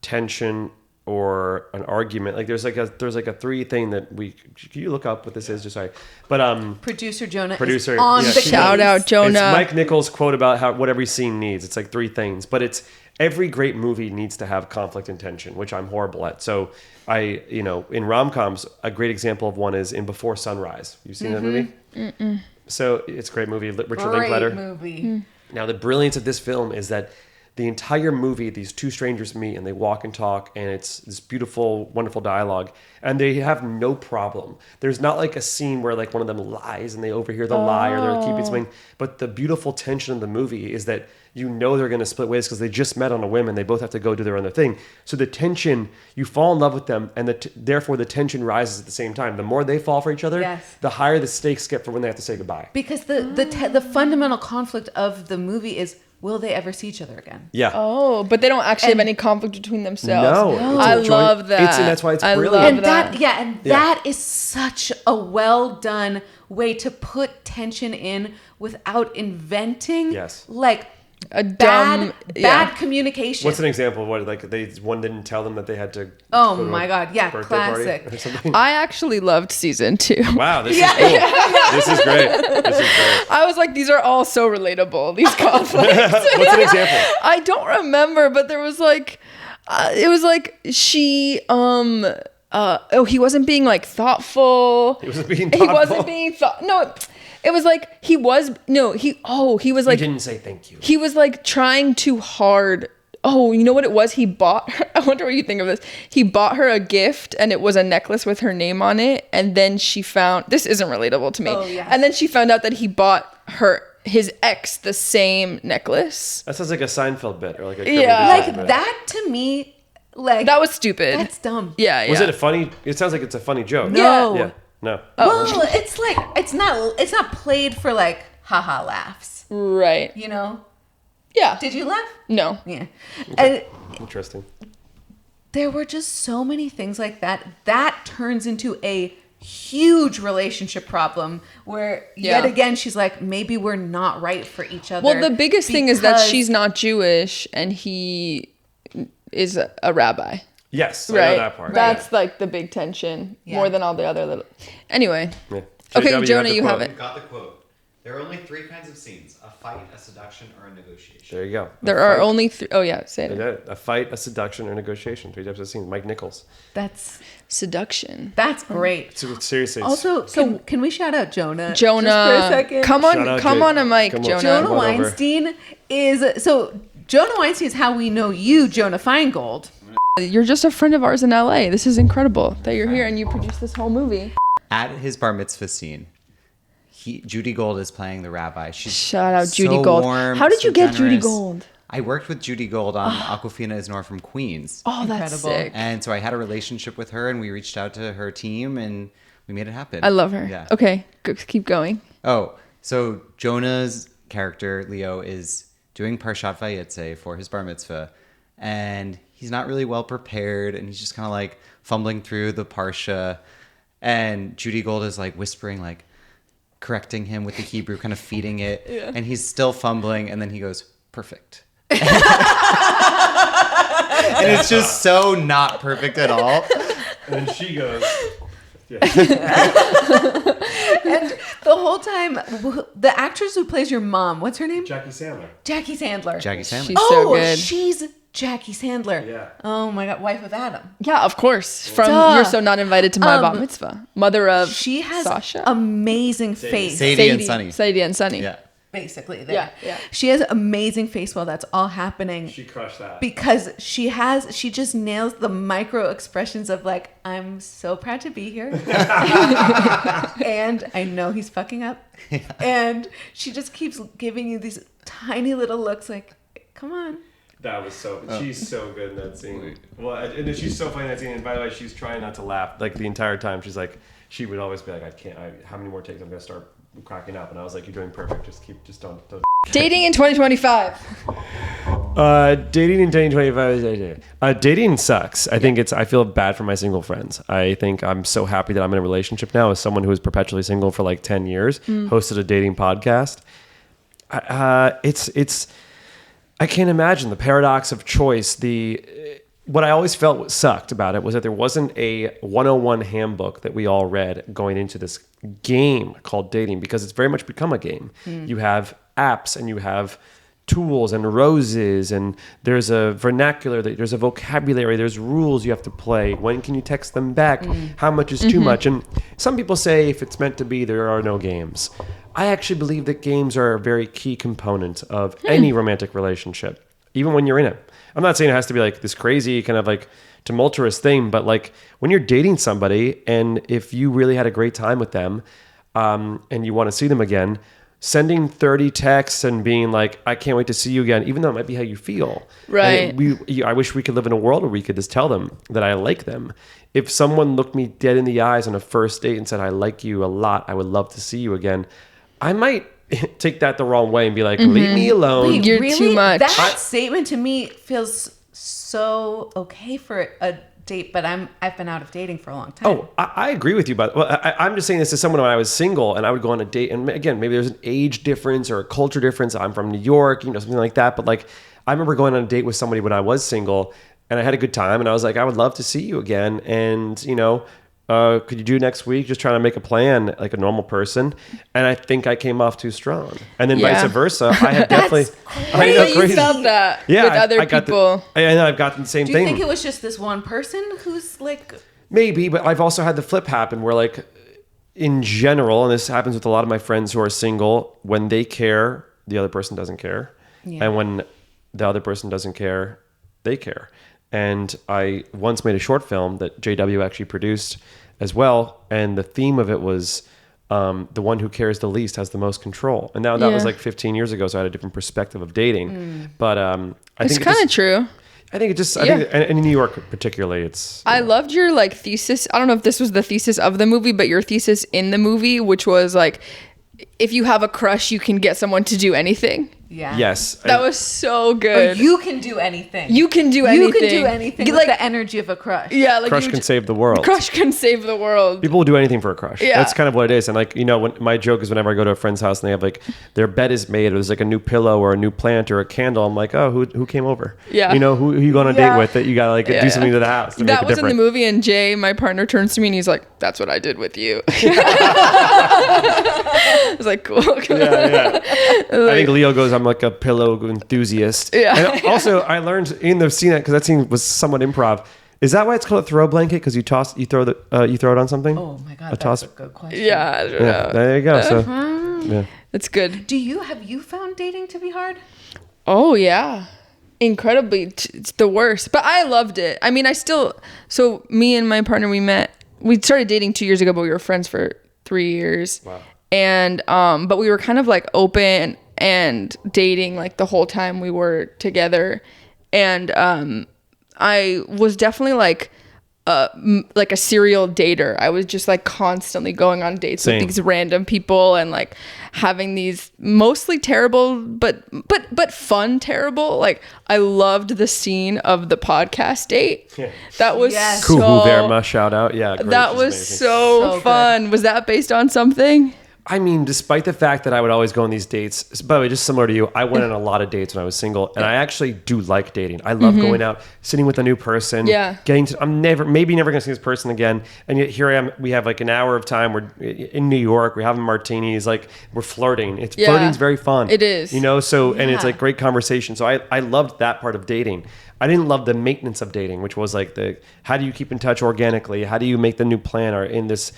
tension, or an argument. Like there's like a 3 thing that can you look up what this is? Just sorry, but Producer Jonah producer, is on yeah, the shout case. out Jonah. It's Mike Nichols' quote about what every scene needs. It's like 3 things, but it's every great movie needs to have conflict and tension, which I'm horrible at. So in rom-coms, a great example of one is in Before Sunrise. You've seen that movie? Mm-mm. So it's a great movie. Richard Linklater. Great movie. Now, the brilliance of this film is that the entire movie, these 2 strangers meet and they walk and talk, and it's this beautiful, wonderful dialogue, and they have no problem. There's not like a scene where like one of them lies and they overhear the lie, or they're keeping something. But the beautiful tension of the movie is that they're going to split ways because they just met on a whim and they both have to go do their own thing. So the tension, you fall in love with them, and therefore the tension rises at the same time. The more they fall for each other, Yes. the higher the stakes get for when they have to say goodbye. Because the fundamental conflict of the movie is, will they ever see each other again? Yeah. Oh, but they don't actually have any conflict between themselves. No. I It's a love joint- that. and that's why it's I brilliant. love And that is such a well done way to put tension in without inventing Yes. like A dumb, bad communication. What's an example of what one didn't tell them that they had to? Oh go to my a God, yeah, birthday party classic. or something? I actually loved season 2. Wow, this is cool. This is great. I was like, these are all so relatable, these conflicts. What's an example? I don't remember, but there was like, it was like she, he wasn't being like thoughtful. He wasn't being He wasn't being no, it was like he was like He didn't say thank you. he was like trying too hard. Oh, you know what it was? He bought her, I wonder what you think of this. He bought her a gift and it was a necklace with her name on it. And then she found, this isn't relatable to me. Oh, yeah. And then she found out that he bought his ex the same necklace. That sounds like a Seinfeld bit or like a Yeah. Like bit. that to me, like That was stupid. that's dumb. Yeah, yeah. Was it a funny? It sounds like it's a funny joke. No. Yeah. No. Well, it's like it's not played for like haha laughs. Right. You know? Yeah. Did you laugh? No. Yeah. And Interesting. there were just so many things like that. That turns into a huge relationship problem where yet Yeah. again she's like, maybe we're not right for each other. Well, the biggest thing is that because- she's not Jewish and he is a rabbi. Yes. I Right. know that part. That's like the big tension more Yeah. than all the other little. Anyway. Yeah. Okay, JW, Jonah, the you quote. have it. We've got the quote. There are only 3 kinds of scenes: a fight, a seduction, or a negotiation. There you go. There are only 3. Oh, yeah. Say I it. did it. A fight, a seduction, or negotiation. 3 types of scenes. Mike Nichols. that's Seduction. great. Seriously. Also, can we shout out Jonah? Jonah. Just for a second? Come Shout out on a mic, come on. Jonah. Jonah Come on over. Weinstein is so. Jonah Weinstein is how we know you, Jonah Feingold. You're just a friend of ours in LA. This is incredible that you're here and you produced this whole movie. At his bar mitzvah scene, Judy Gold is playing the rabbi. She's Shout out Judy so Gold. warm, How did so you get Judy generous. Gold? I worked with Judy Gold on Aquafina is North from Queens. Oh, that's Incredible. sick. And so I had a relationship with her, and we reached out to her team, and we made it happen. I love her. Yeah. Okay, keep going. Oh, so Jonah's character, Leo, is doing Parshat Vayetze for his bar mitzvah, and he's not really well prepared, and he's just kind of like fumbling through the Parsha, and Judy Gold is like whispering, like correcting him with the Hebrew, kind of feeding it, and he's still fumbling, and then he goes, perfect. And it's just so not perfect at all. And then she goes. Yeah. And the whole time, the actress who plays your mom, what's her name? Jackie Sandler. Jackie Sandler. Jackie Sandler. She's so Oh, good. she's Jackie Sandler. Yeah. Oh my God, wife of Adam. Yeah, of course. From Duh. You're So Not Invited to My Bat Mitzvah. Mother of She has Sasha. amazing face. Sadie and Sunny. Sadie and Sunny. Yeah. Basically, there. Yeah, yeah. She has amazing face while that's all happening. She crushed that. Because she just nails the micro expressions of like, I'm so proud to be here. And I know he's fucking up. And she just keeps giving you these tiny little looks like, come on. That was so. She's so good in that scene. Well, and then she's so funny in that scene. And by the way, she's trying not to laugh like the entire time. She's like, she would always be like, how many more takes? I'm gonna start cracking up. And I was like, you're doing perfect. Just don't. Dating in 2025. Dating in 2025. Dating sucks. I feel bad for my single friends. I think I'm so happy that I'm in a relationship now as someone who was perpetually single for like 10 years, hosted a dating podcast. I can't imagine the paradox of choice. What I always felt sucked about it was that there wasn't a 101 handbook that we all read going into this game called dating, because it's very much become a game. You have apps and you have tools and roses, and there's a vernacular, there's a vocabulary, there's rules you have to play. When can you text them back? How much is too much? And some people say if it's meant to be, there are no games. I actually believe that games are a very key component of any romantic relationship, even when you're in it. I'm not saying it has to be like this crazy kind of like tumultuous thing, but like when you're dating somebody and if you really had a great time with them and you want to see them again, sending 30 texts and being like, I can't wait to see you again, even though it might be how you feel. Right. I wish we could live in a world where we could just tell them that I like them. If someone looked me dead in the eyes on a first date and said, I like you a lot, I would love to see you again, I might take that the wrong way and be like, leave me alone. Wait, You're too much. That statement to me feels so okay for a date, but I've been out of dating for a long time. Oh, I agree with you, but I'm just saying this as someone when I was single and I would go on a date, and again, maybe there's an age difference or a culture difference. I'm from New York, something like that. But like, I remember going on a date with somebody when I was single, and I had a good time, and I was like, I would love to see you again, and could you do next week? Just trying to make a plan like a normal person. And I think I came off too strong. And then Yeah. vice versa. I have definitely. I know, You felt that Yeah, with other I got people. I know I've gotten the same Do you thing. think it was just this one person who's like Maybe, but I've also had the flip happen where like in general, and this happens with a lot of my friends who are single, when they care, the other person doesn't care. Yeah. And when the other person doesn't care, they care. And I once made a short film that JW actually produced as well. And the theme of it was the one who cares the least has the most control. And now that was like 15 years ago, so I had a different perspective of dating. But I It's think kind of true. I think it just, I think, and in New York particularly, it's... I loved your like thesis. I don't know if this was the thesis of the movie, but your thesis in the movie, which was like, if you have a crush, you can get someone to do anything. Yeah. Yes. That was so Or good. you can do anything. You can do anything. You can do anything with Like, the energy of a crush. yeah, like Crush can save the world. Crush can save the world. People will do anything for a crush. Yeah. That's kind of what it is. And like, you know, when my joke is whenever I go to a friend's house and they have like their bed is made, or there's like a new pillow or a new plant or a candle, I'm like, oh, who came over? Yeah. You know, who you go on a date with that you gotta like do something to the house to That make it was in the different. movie, and Jay, my partner, turns to me and he's like, "That's what I did with you." I was like, "Cool." Yeah. I think Leo goes, I'm like a pillow enthusiast. Yeah. And also, I learned in the scene, because that scene was somewhat improv. Is that why it's called a throw blanket? Because you throw it on something? Oh my God, toss. that's a good question. Yeah, I don't know. There you go. So, yeah. It's good. Have you found dating to be hard? Oh yeah, incredibly. It's the worst, but I loved it. I mean, so me and my partner, we started dating 2 years ago, but we were friends for 3 years. Wow. And but we were kind of like open and dating like the whole time we were together. And I was definitely like a serial dater. I was just like constantly going on dates Same. with these random people and like having these mostly terrible but fun terrible. Like I loved the scene of the podcast date. Yeah. That was Yes. so Kuhu Verma, shout out. Yeah. Great. that She's was amazing. so So fun. Was that based on something? I mean, despite the fact that I would always go on these dates, by the way, just similar to you, I went on a lot of dates when I was single, and I actually do like dating. I love going out, sitting with a new person, Yeah. I'm maybe never going to see this person again, and yet here I am. We have like an hour of time. We're in New York. We're having martinis. Like we're flirting. Flirting's very fun. It is. you know. So and it's Yeah. like great conversation. So I loved that part of dating. I didn't love the maintenance of dating, which was like how do you keep in touch organically? How do you make the new plan or in this?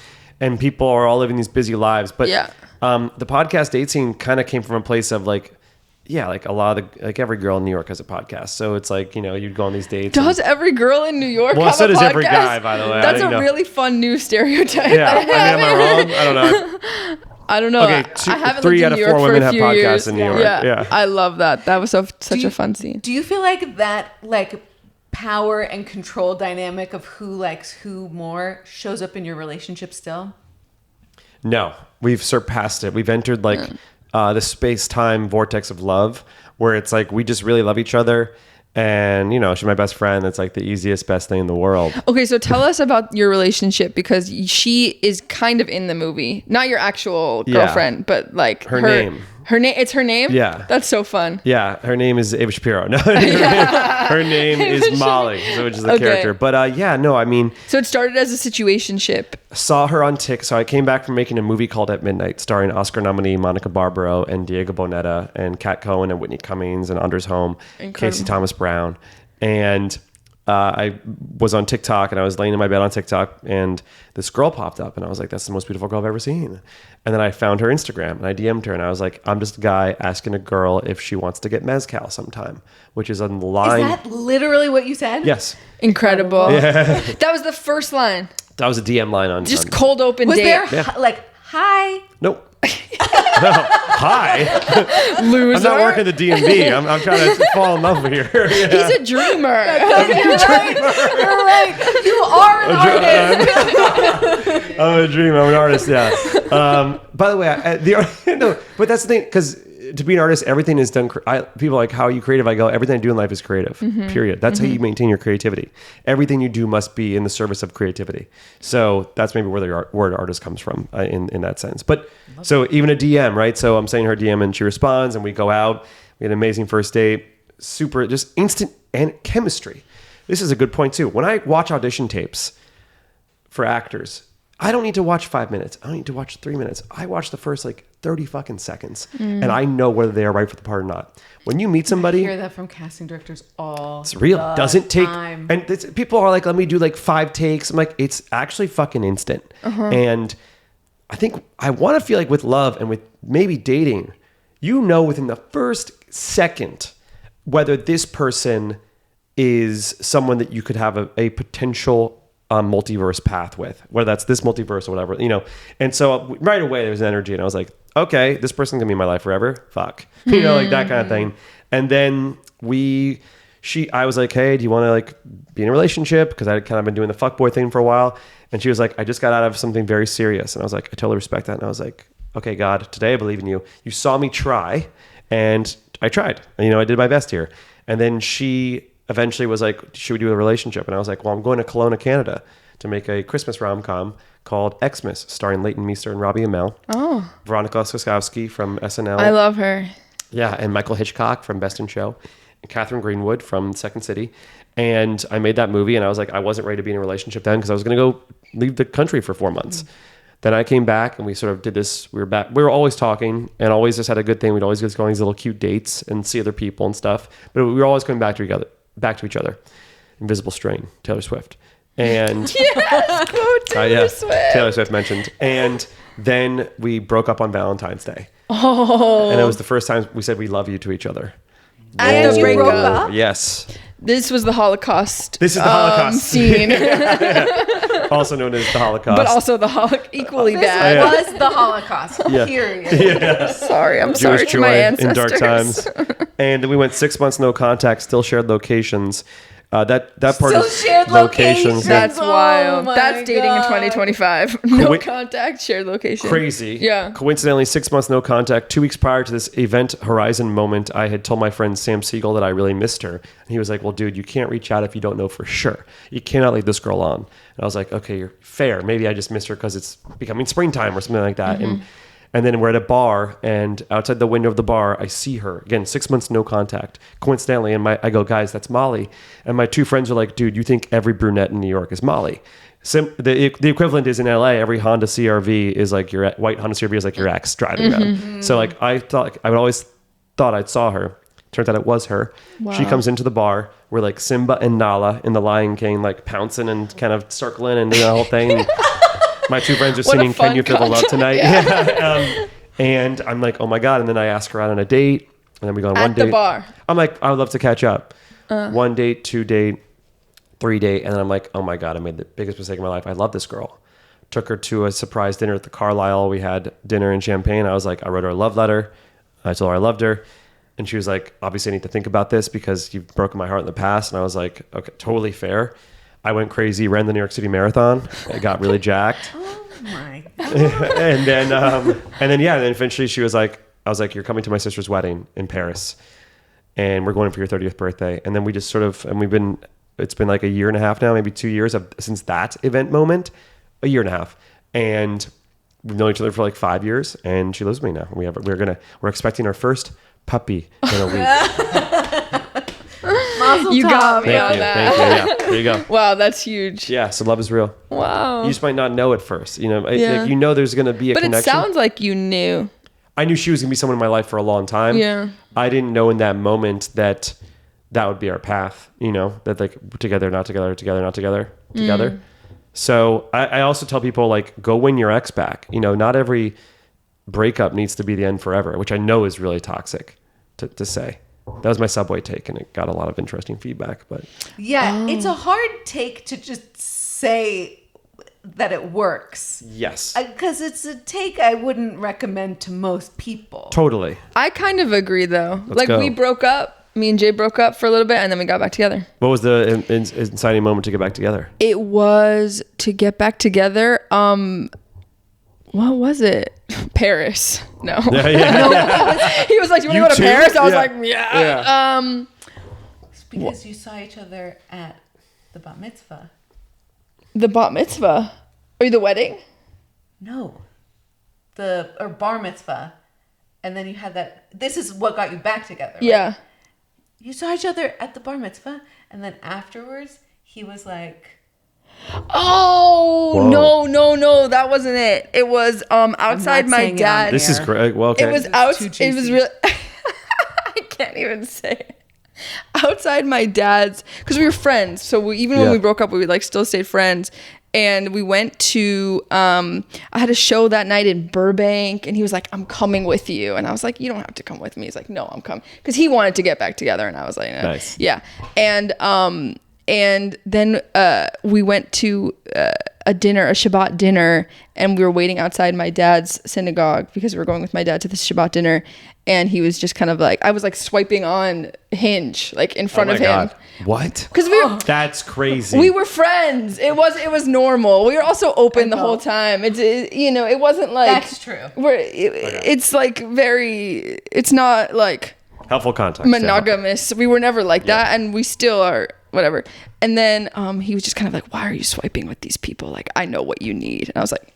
And people are all living these busy lives. But Yeah. the podcast date scene kind of came from a place of like a lot of every girl in New York has a podcast. So it's like, you know, you'd go on these dates. Does every girl in New York Well, have so a does podcast? every guy, by the way. That's I a know. really fun new stereotype. Yeah. I mean, am I wrong? I don't know. I don't know. Okay, I haven't 3 lived out in of New 4 York for women a have few podcasts years. in New York. Yeah. Yeah. I love that. That was such a fun scene. Do you feel like that like power and control dynamic of who likes who more shows up in your relationship still? No, we've surpassed it. We've entered like the space-time vortex of love where it's like we just really love each other. And, you know, she's my best friend. That's like the easiest, best thing in the world. Okay, so tell us about your relationship because she is kind of in the movie. Not your actual Yeah. girlfriend, but like Her name. Her name. It's her name? Yeah. That's so fun. Yeah, her name is Ava Shapiro. No, her name is Molly, which is the Okay. character. But I mean, So it started as a situationship. saw her on TikTok. So I came back from making a movie called At Midnight, starring Oscar nominee Monica Barbaro and Diego Boneta and Kat Cohen and Whitney Cummings and Anders Holm, Incredible. Casey Thomas Brown. And I was on TikTok and I was laying in my bed on TikTok and this girl popped up and I was like, that's the most beautiful girl I've ever seen. And then I found her Instagram and I DM'd her and I was like, I'm just a guy asking a girl if she wants to get mezcal sometime, which is on the line. Is that literally what you said? Yes. Incredible. That was the first line. That was a DM line on. Just cold open Was date. there like hi? Nope. No. Hi. Loser. I'm not working the DMV. I'm trying to fall in love here. Yeah. He's a dreamer. You're right. You are an artist. I'm a dreamer. I'm an artist. Yeah. By the way, no, but that's the thing because to be an artist, everything is done. People are like, how are you creative? I go, everything I do in life is creative. Period. That's how you maintain your creativity. Everything you do must be in the service of creativity. So that's maybe where the word artist comes from in that sense. But so even a DM, right? So I'm saying her DM and she responds and we go out. We had an amazing first date. Super, just instant and chemistry. This is a good point too. When I watch audition tapes for actors, I don't need to watch 5 minutes. I don't need to watch 3 minutes. I watch the first like 30 fucking seconds and I know whether they are right for the part or not. When you meet somebody, I hear that from casting directors all it's real. the Doesn't take, time. and people are like, let me do like 5 takes. I'm like, it's actually fucking instant. And I think I want to feel like with love and with maybe dating, you know, within the first second, whether this person is someone that you could have a potential multiverse path with, whether that's this multiverse or whatever, you know. And so right away there's energy, and I was like, okay, this person's gonna be in my life forever. Fuck, you know, like that kind of thing. And then I was like, hey, do you want to like be in a relationship? Because I had kind of been doing the fuckboy thing for a while. And she was like, I just got out of something very serious. And I was like, I totally respect that. And I was like, okay, God, today I believe in you. You saw me try, and I tried. And, you know, I did my best here. And then she eventually was like, should we do a relationship? And I was like, well, I'm going to Kelowna, Canada to make a Christmas rom-com called Xmas, starring Leighton Meester and Robbie Amell. Oh. Veronica Soskowski from SNL. I love her. Yeah, and Michael Hitchcock from Best in Show, and Catherine Greenwood from Second City. And I made that movie, and I was like, I wasn't ready to be in a relationship then because I was going to go leave the country for 4 months. Then I came back, and we sort of did this. We were back. We were always talking, and always just had a good thing. We'd always just go on these little cute dates and see other people and stuff. But we were always coming back to each other. Invisible Strain, Taylor Swift. And Taylor Swift. Taylor Swift mentioned. And then we broke up on Valentine's Day. Oh. And it was the first time we said we love you to each other. And you broke up? Yes. This was the Holocaust. This is the Holocaust scene, Also known as the Holocaust. but also the equally This bad. was the Holocaust, period. Sorry, I'm sorry Jewish to my joy ancestors. in dark times. And we went 6 months no contact, still shared locations. That part Still is shared locations. That's Oh wild. my That's dating in God. 2025. No Wait. contact, shared location. crazy. Yeah. Coincidentally, 6 months no contact. 2 weeks prior to this Event Horizon moment, I had told my friend Sam Siegel that I really missed her. And he was like, well, dude, you can't reach out if you don't know for sure. You cannot leave this girl on. And I was like, okay, you're fair. Maybe I just missed her because it's becoming springtime or something like that. And then we're at a bar, and outside the window of the bar, I see her. Again, 6 months no contact. Coincidentally, and I go, guys, that's Molly. And my 2 friends are like, dude, you think every brunette in New York is Molly. The equivalent is in LA, every Honda CRV is like your white Honda CRV is like your ex driving around. So like I would always thought I saw her. Turns out it was her. Wow. She comes into the bar. We're like Simba and Nala in The Lion King, like pouncing and kind of circling and doing the whole thing. My 2 friends are What a singing fun Can You Feel the Love Tonight? Yeah. And I'm like, oh my God. And then I ask her out on a date. And then we go on one At date. the bar. I'm like, I would love to catch up. 1 date, 2 date, 3 date. And then I'm like, oh my God, I made the biggest mistake of my life. I love this girl. Took her to a surprise dinner at the Carlisle. We had dinner and champagne. I was like, I wrote her a love letter. I told her I loved her. And she was like, obviously I need to think about this because you've broken my heart in the past. And I was like, okay, totally fair. I went crazy, ran the New York City Marathon. I got really jacked. Oh my God. and then eventually she was like, I was like, you're coming to my sister's wedding in Paris and we're going for your 30th birthday. And then we just sort of, and it's been like a year and a half now, maybe 2 years since that event moment, a year and a half. And we've known each other for like 5 years and she lives with me now. We're expecting our first puppy in a week. Mazel You got tov. me on Thank that. you. Yeah, there you go. Wow, that's huge. Yeah, so love is real. Wow. You just might not know at first. You know, Yeah. like, you know there's going to be a But connection. it sounds like you knew. I knew she was going to be someone in my life for a long time. Yeah. I didn't know in that moment that would be our path, you know, that like together, not together, together, not together, together. So I also tell people like, go win your ex back. You know, not every breakup needs to be the end forever, which I know is really toxic to say. That was my Subway take and it got a lot of interesting feedback, but Yeah, it's a hard take to just say that it works. yes, Because it's a take I wouldn't recommend to most people. totally. I kind of agree though. Let's go. We broke up. Me and Jay broke up for a little bit and then we got back together. What was the inciting moment to get back together? It was to get back together. What was it? Paris. No. Yeah. He was like, "You want You to go to too? Paris?" I was Yeah. like, "Yeah." Because you saw each other at the bat mitzvah. The bat mitzvah or the wedding? No. Or bar mitzvah. And then you had that. This is what got you back together. Right? Yeah. You saw each other at the bar mitzvah. And then afterwards, he was like, Oh, Whoa. no, that wasn't it. It was outside my saying it on dad. This is great. Well, okay. It was too it was juicy. real. I can't even say it. Outside my dad's, because we were friends. So even when Yeah. we broke up, we like still stayed friends. And we went to, I had a show that night in Burbank, and he was like, I'm coming with you. And I was like, you don't have to come with me. He's like, no, I'm coming. Because he wanted to get back together. And I was like, Nice. Yeah. And then we went to a Shabbat dinner, and we were waiting outside my dad's synagogue because we were going with my dad to this Shabbat dinner. And he was just kind of like, I was like swiping on Hinge, like in front Oh of my him. God. What? Because That's crazy. we were friends. It was normal. We were also open the whole time. It wasn't like That's true. It's like very. It's not like helpful context. yeah. monogamous. We were never like that, and we still are. Whatever. And then he was just kind of like, "Why are you swiping with these people? Like, I know what you need." And I was like,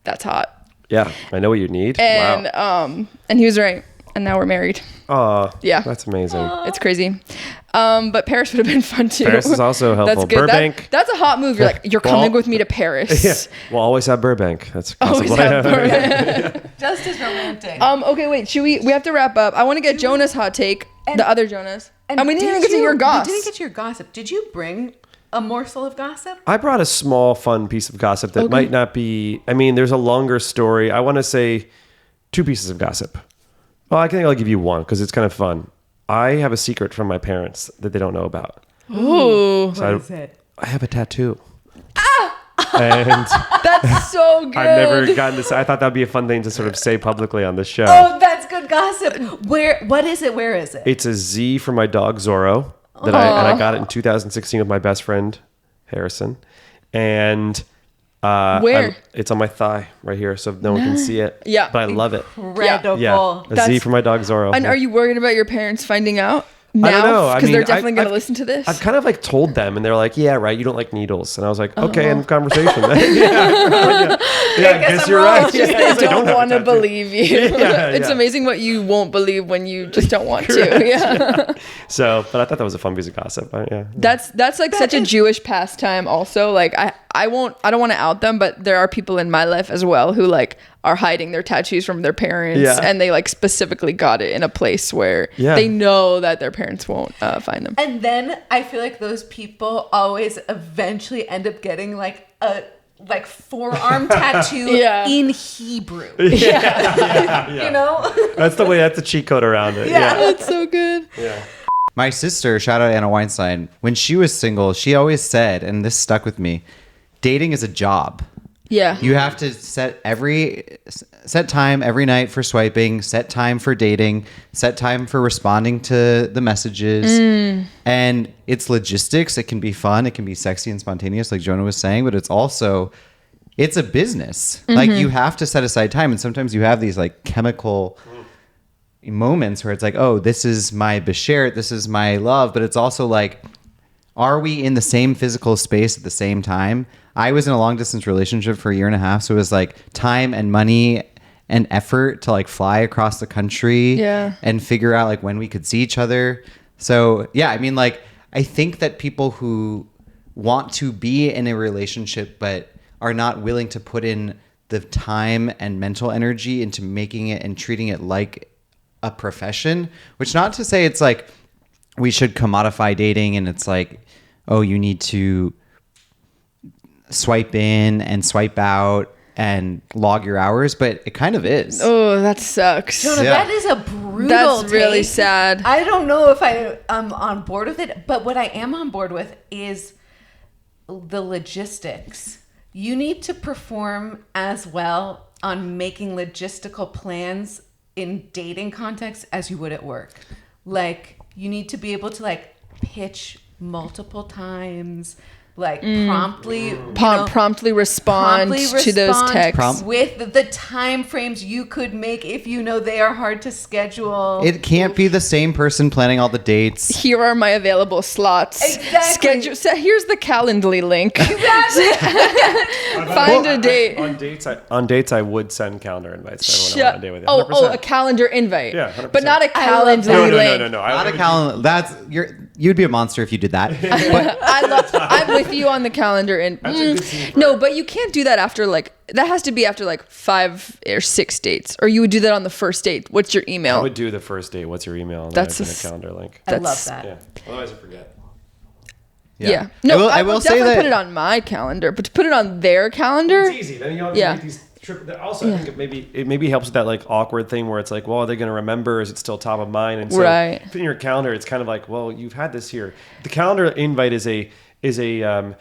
"That's hot." Yeah, I know what you need. And Wow. and he was right. And now we're married. Aw, Yeah. that's amazing. It's crazy. But Paris would have been fun too. Paris is also helpful. That's good. Burbank. That's a hot move. You're like, you're Well, coming with me to Paris. Yeah, we'll always have Burbank. That's Always possible. have Burbank. Just as romantic. Okay, wait. We have to wrap up. I want to get Jonah's hot take. The other Jonah's. And we didn't even get to your goss. We didn't get to your gossip. Did you bring a morsel of gossip? I brought a small, fun piece of gossip that might not be. I mean, there's a longer story. I want to say 2 pieces of gossip. Well, I think I'll give you one because it's kind of fun. I have a secret from my parents that they don't know about. Ooh. What is it? I have a tattoo. And That's so good. I've never gotten this. I thought that'd be a fun thing to sort of say publicly on the show. Oh, that's good gossip. What is it? Where is it? It's a Z for my dog Zorro that I got it in 2016 with my best friend Harrison, and Where? it's on my thigh right here, so no one can see it. Yeah. but I love it. Incredible. Yeah, a Z That's- for my dog Zorro. And are you worried about your parents finding out now? I don't know. Because they're definitely going to listen to this. I've kind of like told them, and they're like, "Yeah, right. You don't like needles." And I was like, "Okay, end of conversation." yeah, I guess I'm you're wrong. right. They I don't have a want to tattoo. believe you. Yeah, It's yeah. amazing what you won't believe when you just don't want to. Yeah. So, but I thought that was a fun piece of gossip. Yeah. That's like such a Jewish pastime also. Like I don't want to out them, but there are people in my life as well who like are hiding their tattoos from their parents, Yeah. and they like specifically got it in a place where Yeah. they know that their parents won't find them. And then I feel like those people always eventually end up getting like a forearm tattoo Yeah. in Hebrew. Yeah. You know? That's the cheat code around it. Yeah. That's so good. My sister, shout out Anna Weinstein, when she was single, she always said, and this stuck with me, dating is a job. Yeah. You have to set time every night for swiping, set time for dating, set time for responding to the messages. And it's logistics. It can be fun. It can be sexy and spontaneous, like Jonah was saying, but it's a business. Like you have to set aside time. And sometimes you have these like chemical moments where it's like, oh, this is my beshert, this is my love. But it's also like, are we in the same physical space at the same time? I was in a long distance relationship for 1.5 years. So it was like time and money and effort to like fly across the country and figure out like when we could see each other. So yeah, I mean, like, I think that people who want to be in a relationship, but are not willing to put in the time and mental energy into making it and treating it like a profession, which not to say it's like we should commodify dating and it's like, oh, you need to swipe in and swipe out and log your hours, but it kind of is. Oh, that sucks. Jonah, Yeah. that is a brutal That's really take. sad. I don't know if I am on board with it, but what I am on board with is the logistics. You need to perform as well on making logistical plans in dating context as you would at work. Like, you need to be able to like pitch multiple times, like promptly Promptly respond to those texts. with the time frames you could make if you know they are hard to schedule. It can't be the same person planning all the dates. Here are my available slots. Exactly. Here's the Calendly link. Find a date. On dates, I would send calendar invites to everyone I went on a date with. 100%. A calendar invite. Yeah, 100%. But not a Calendly No. link. I Not a would- calendar. You'd be a monster if you did that. But I'm with with you on the calendar. And That's a good scene for no, it. but you can't do that after like, that has to be after like 5 or 6 dates. Or you would do that on the first date. What's your I email? would do the first date. What's your email? And That's then I a put a calendar link. I love That's- that. Yeah. Otherwise, I forget. Yeah. No, I I will will say definitely that- put it on my calendar, but to put it on their calendar, It's easy. Then you don't Yeah. make these also, I think it maybe helps with that like awkward thing where it's like, well, are they going to remember? Is it still top of mind? And so Right. putting your calendar, it's kind of like, well, you've had this here. The calendar invite is a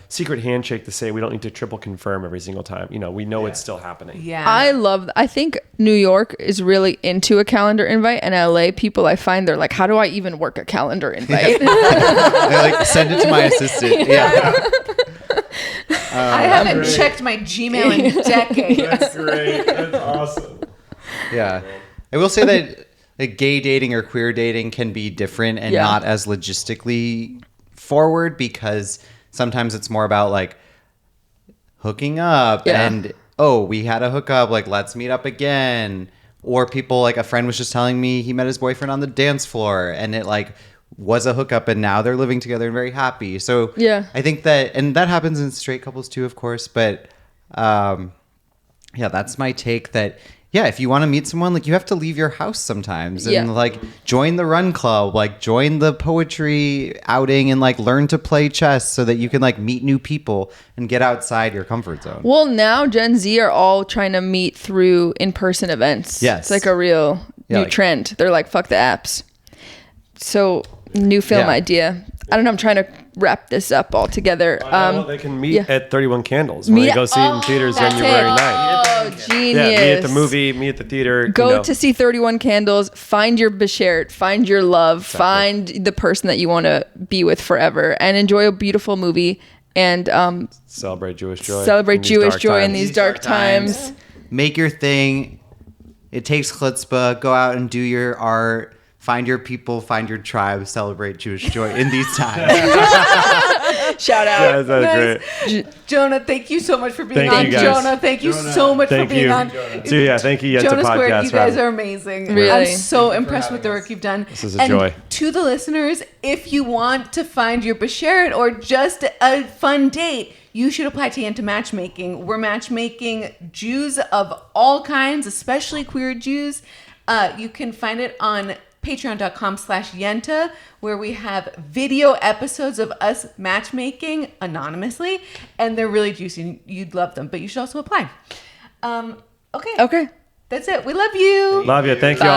secret handshake to say we don't need to triple confirm every single time. You know, we know it's still happening. Yeah. I think New York is really into a calendar invite, and LA people, I find they're like, how do I even work a calendar invite? They like send it to my assistant. Yeah. I haven't checked my Gmail in decades. That's great. That's awesome. Yeah. I will say that like, gay dating or queer dating can be different and Yeah. not as logistically forward because sometimes it's more about like hooking up Yeah. and we had a hookup, like let's meet up again. Or people like a friend was just telling me he met his boyfriend on the dance floor and it like was a hookup and now they're living together and very happy. So Yeah. I think that happens in straight couples too, of course. But that's my take that, if you want to meet someone, like you have to leave your house sometimes and Yeah. like join the run club, like join the poetry outing and like learn to play chess so that you can like meet new people and get outside your comfort zone. Well, now Gen Z are all trying to meet through in-person events. Yes. It's like a real Yeah, new like- trend. They're like, fuck the apps. So, new film Yeah. idea. I don't know. I'm trying to wrap this up all together. Well, they can meet yeah. at 31 Candles when Meet- they go see it in theaters that's January it. 9th. Oh, genius. Yeah, meet at the movie, meet at the theater. Go to see 31 Candles, find your beshert, find your love, find the person that you want to be with forever, and enjoy a beautiful movie and Celebrate Jewish joy. celebrate in these Jewish dark joy in times. these dark times. Make your thing. It takes chutzpah. Go out and do your art. Find your people, find your tribe, celebrate Jewish joy in these times. Shout out. Yeah, that's Nice. great. Jonah, thank you so much for being Thank on. you, guys. Jonah, thank you so much Thank for being you. on. So, yeah, thank you, Yenta Jonah Squared, Podcast. you for guys having- are amazing. Really. I'm so impressed with the work you've done. This is a and joy. To the listeners, if you want to find your beshert or just a fun date, you should apply to Yenta Matchmaking. We're matchmaking Jews of all kinds, especially queer Jews. You can find it on patreon.com/Yenta, where we have video episodes of us matchmaking anonymously, and they're really juicy. You'd love them, but you should also apply. Okay. Okay. That's it. We love you. Love you. Thank you all.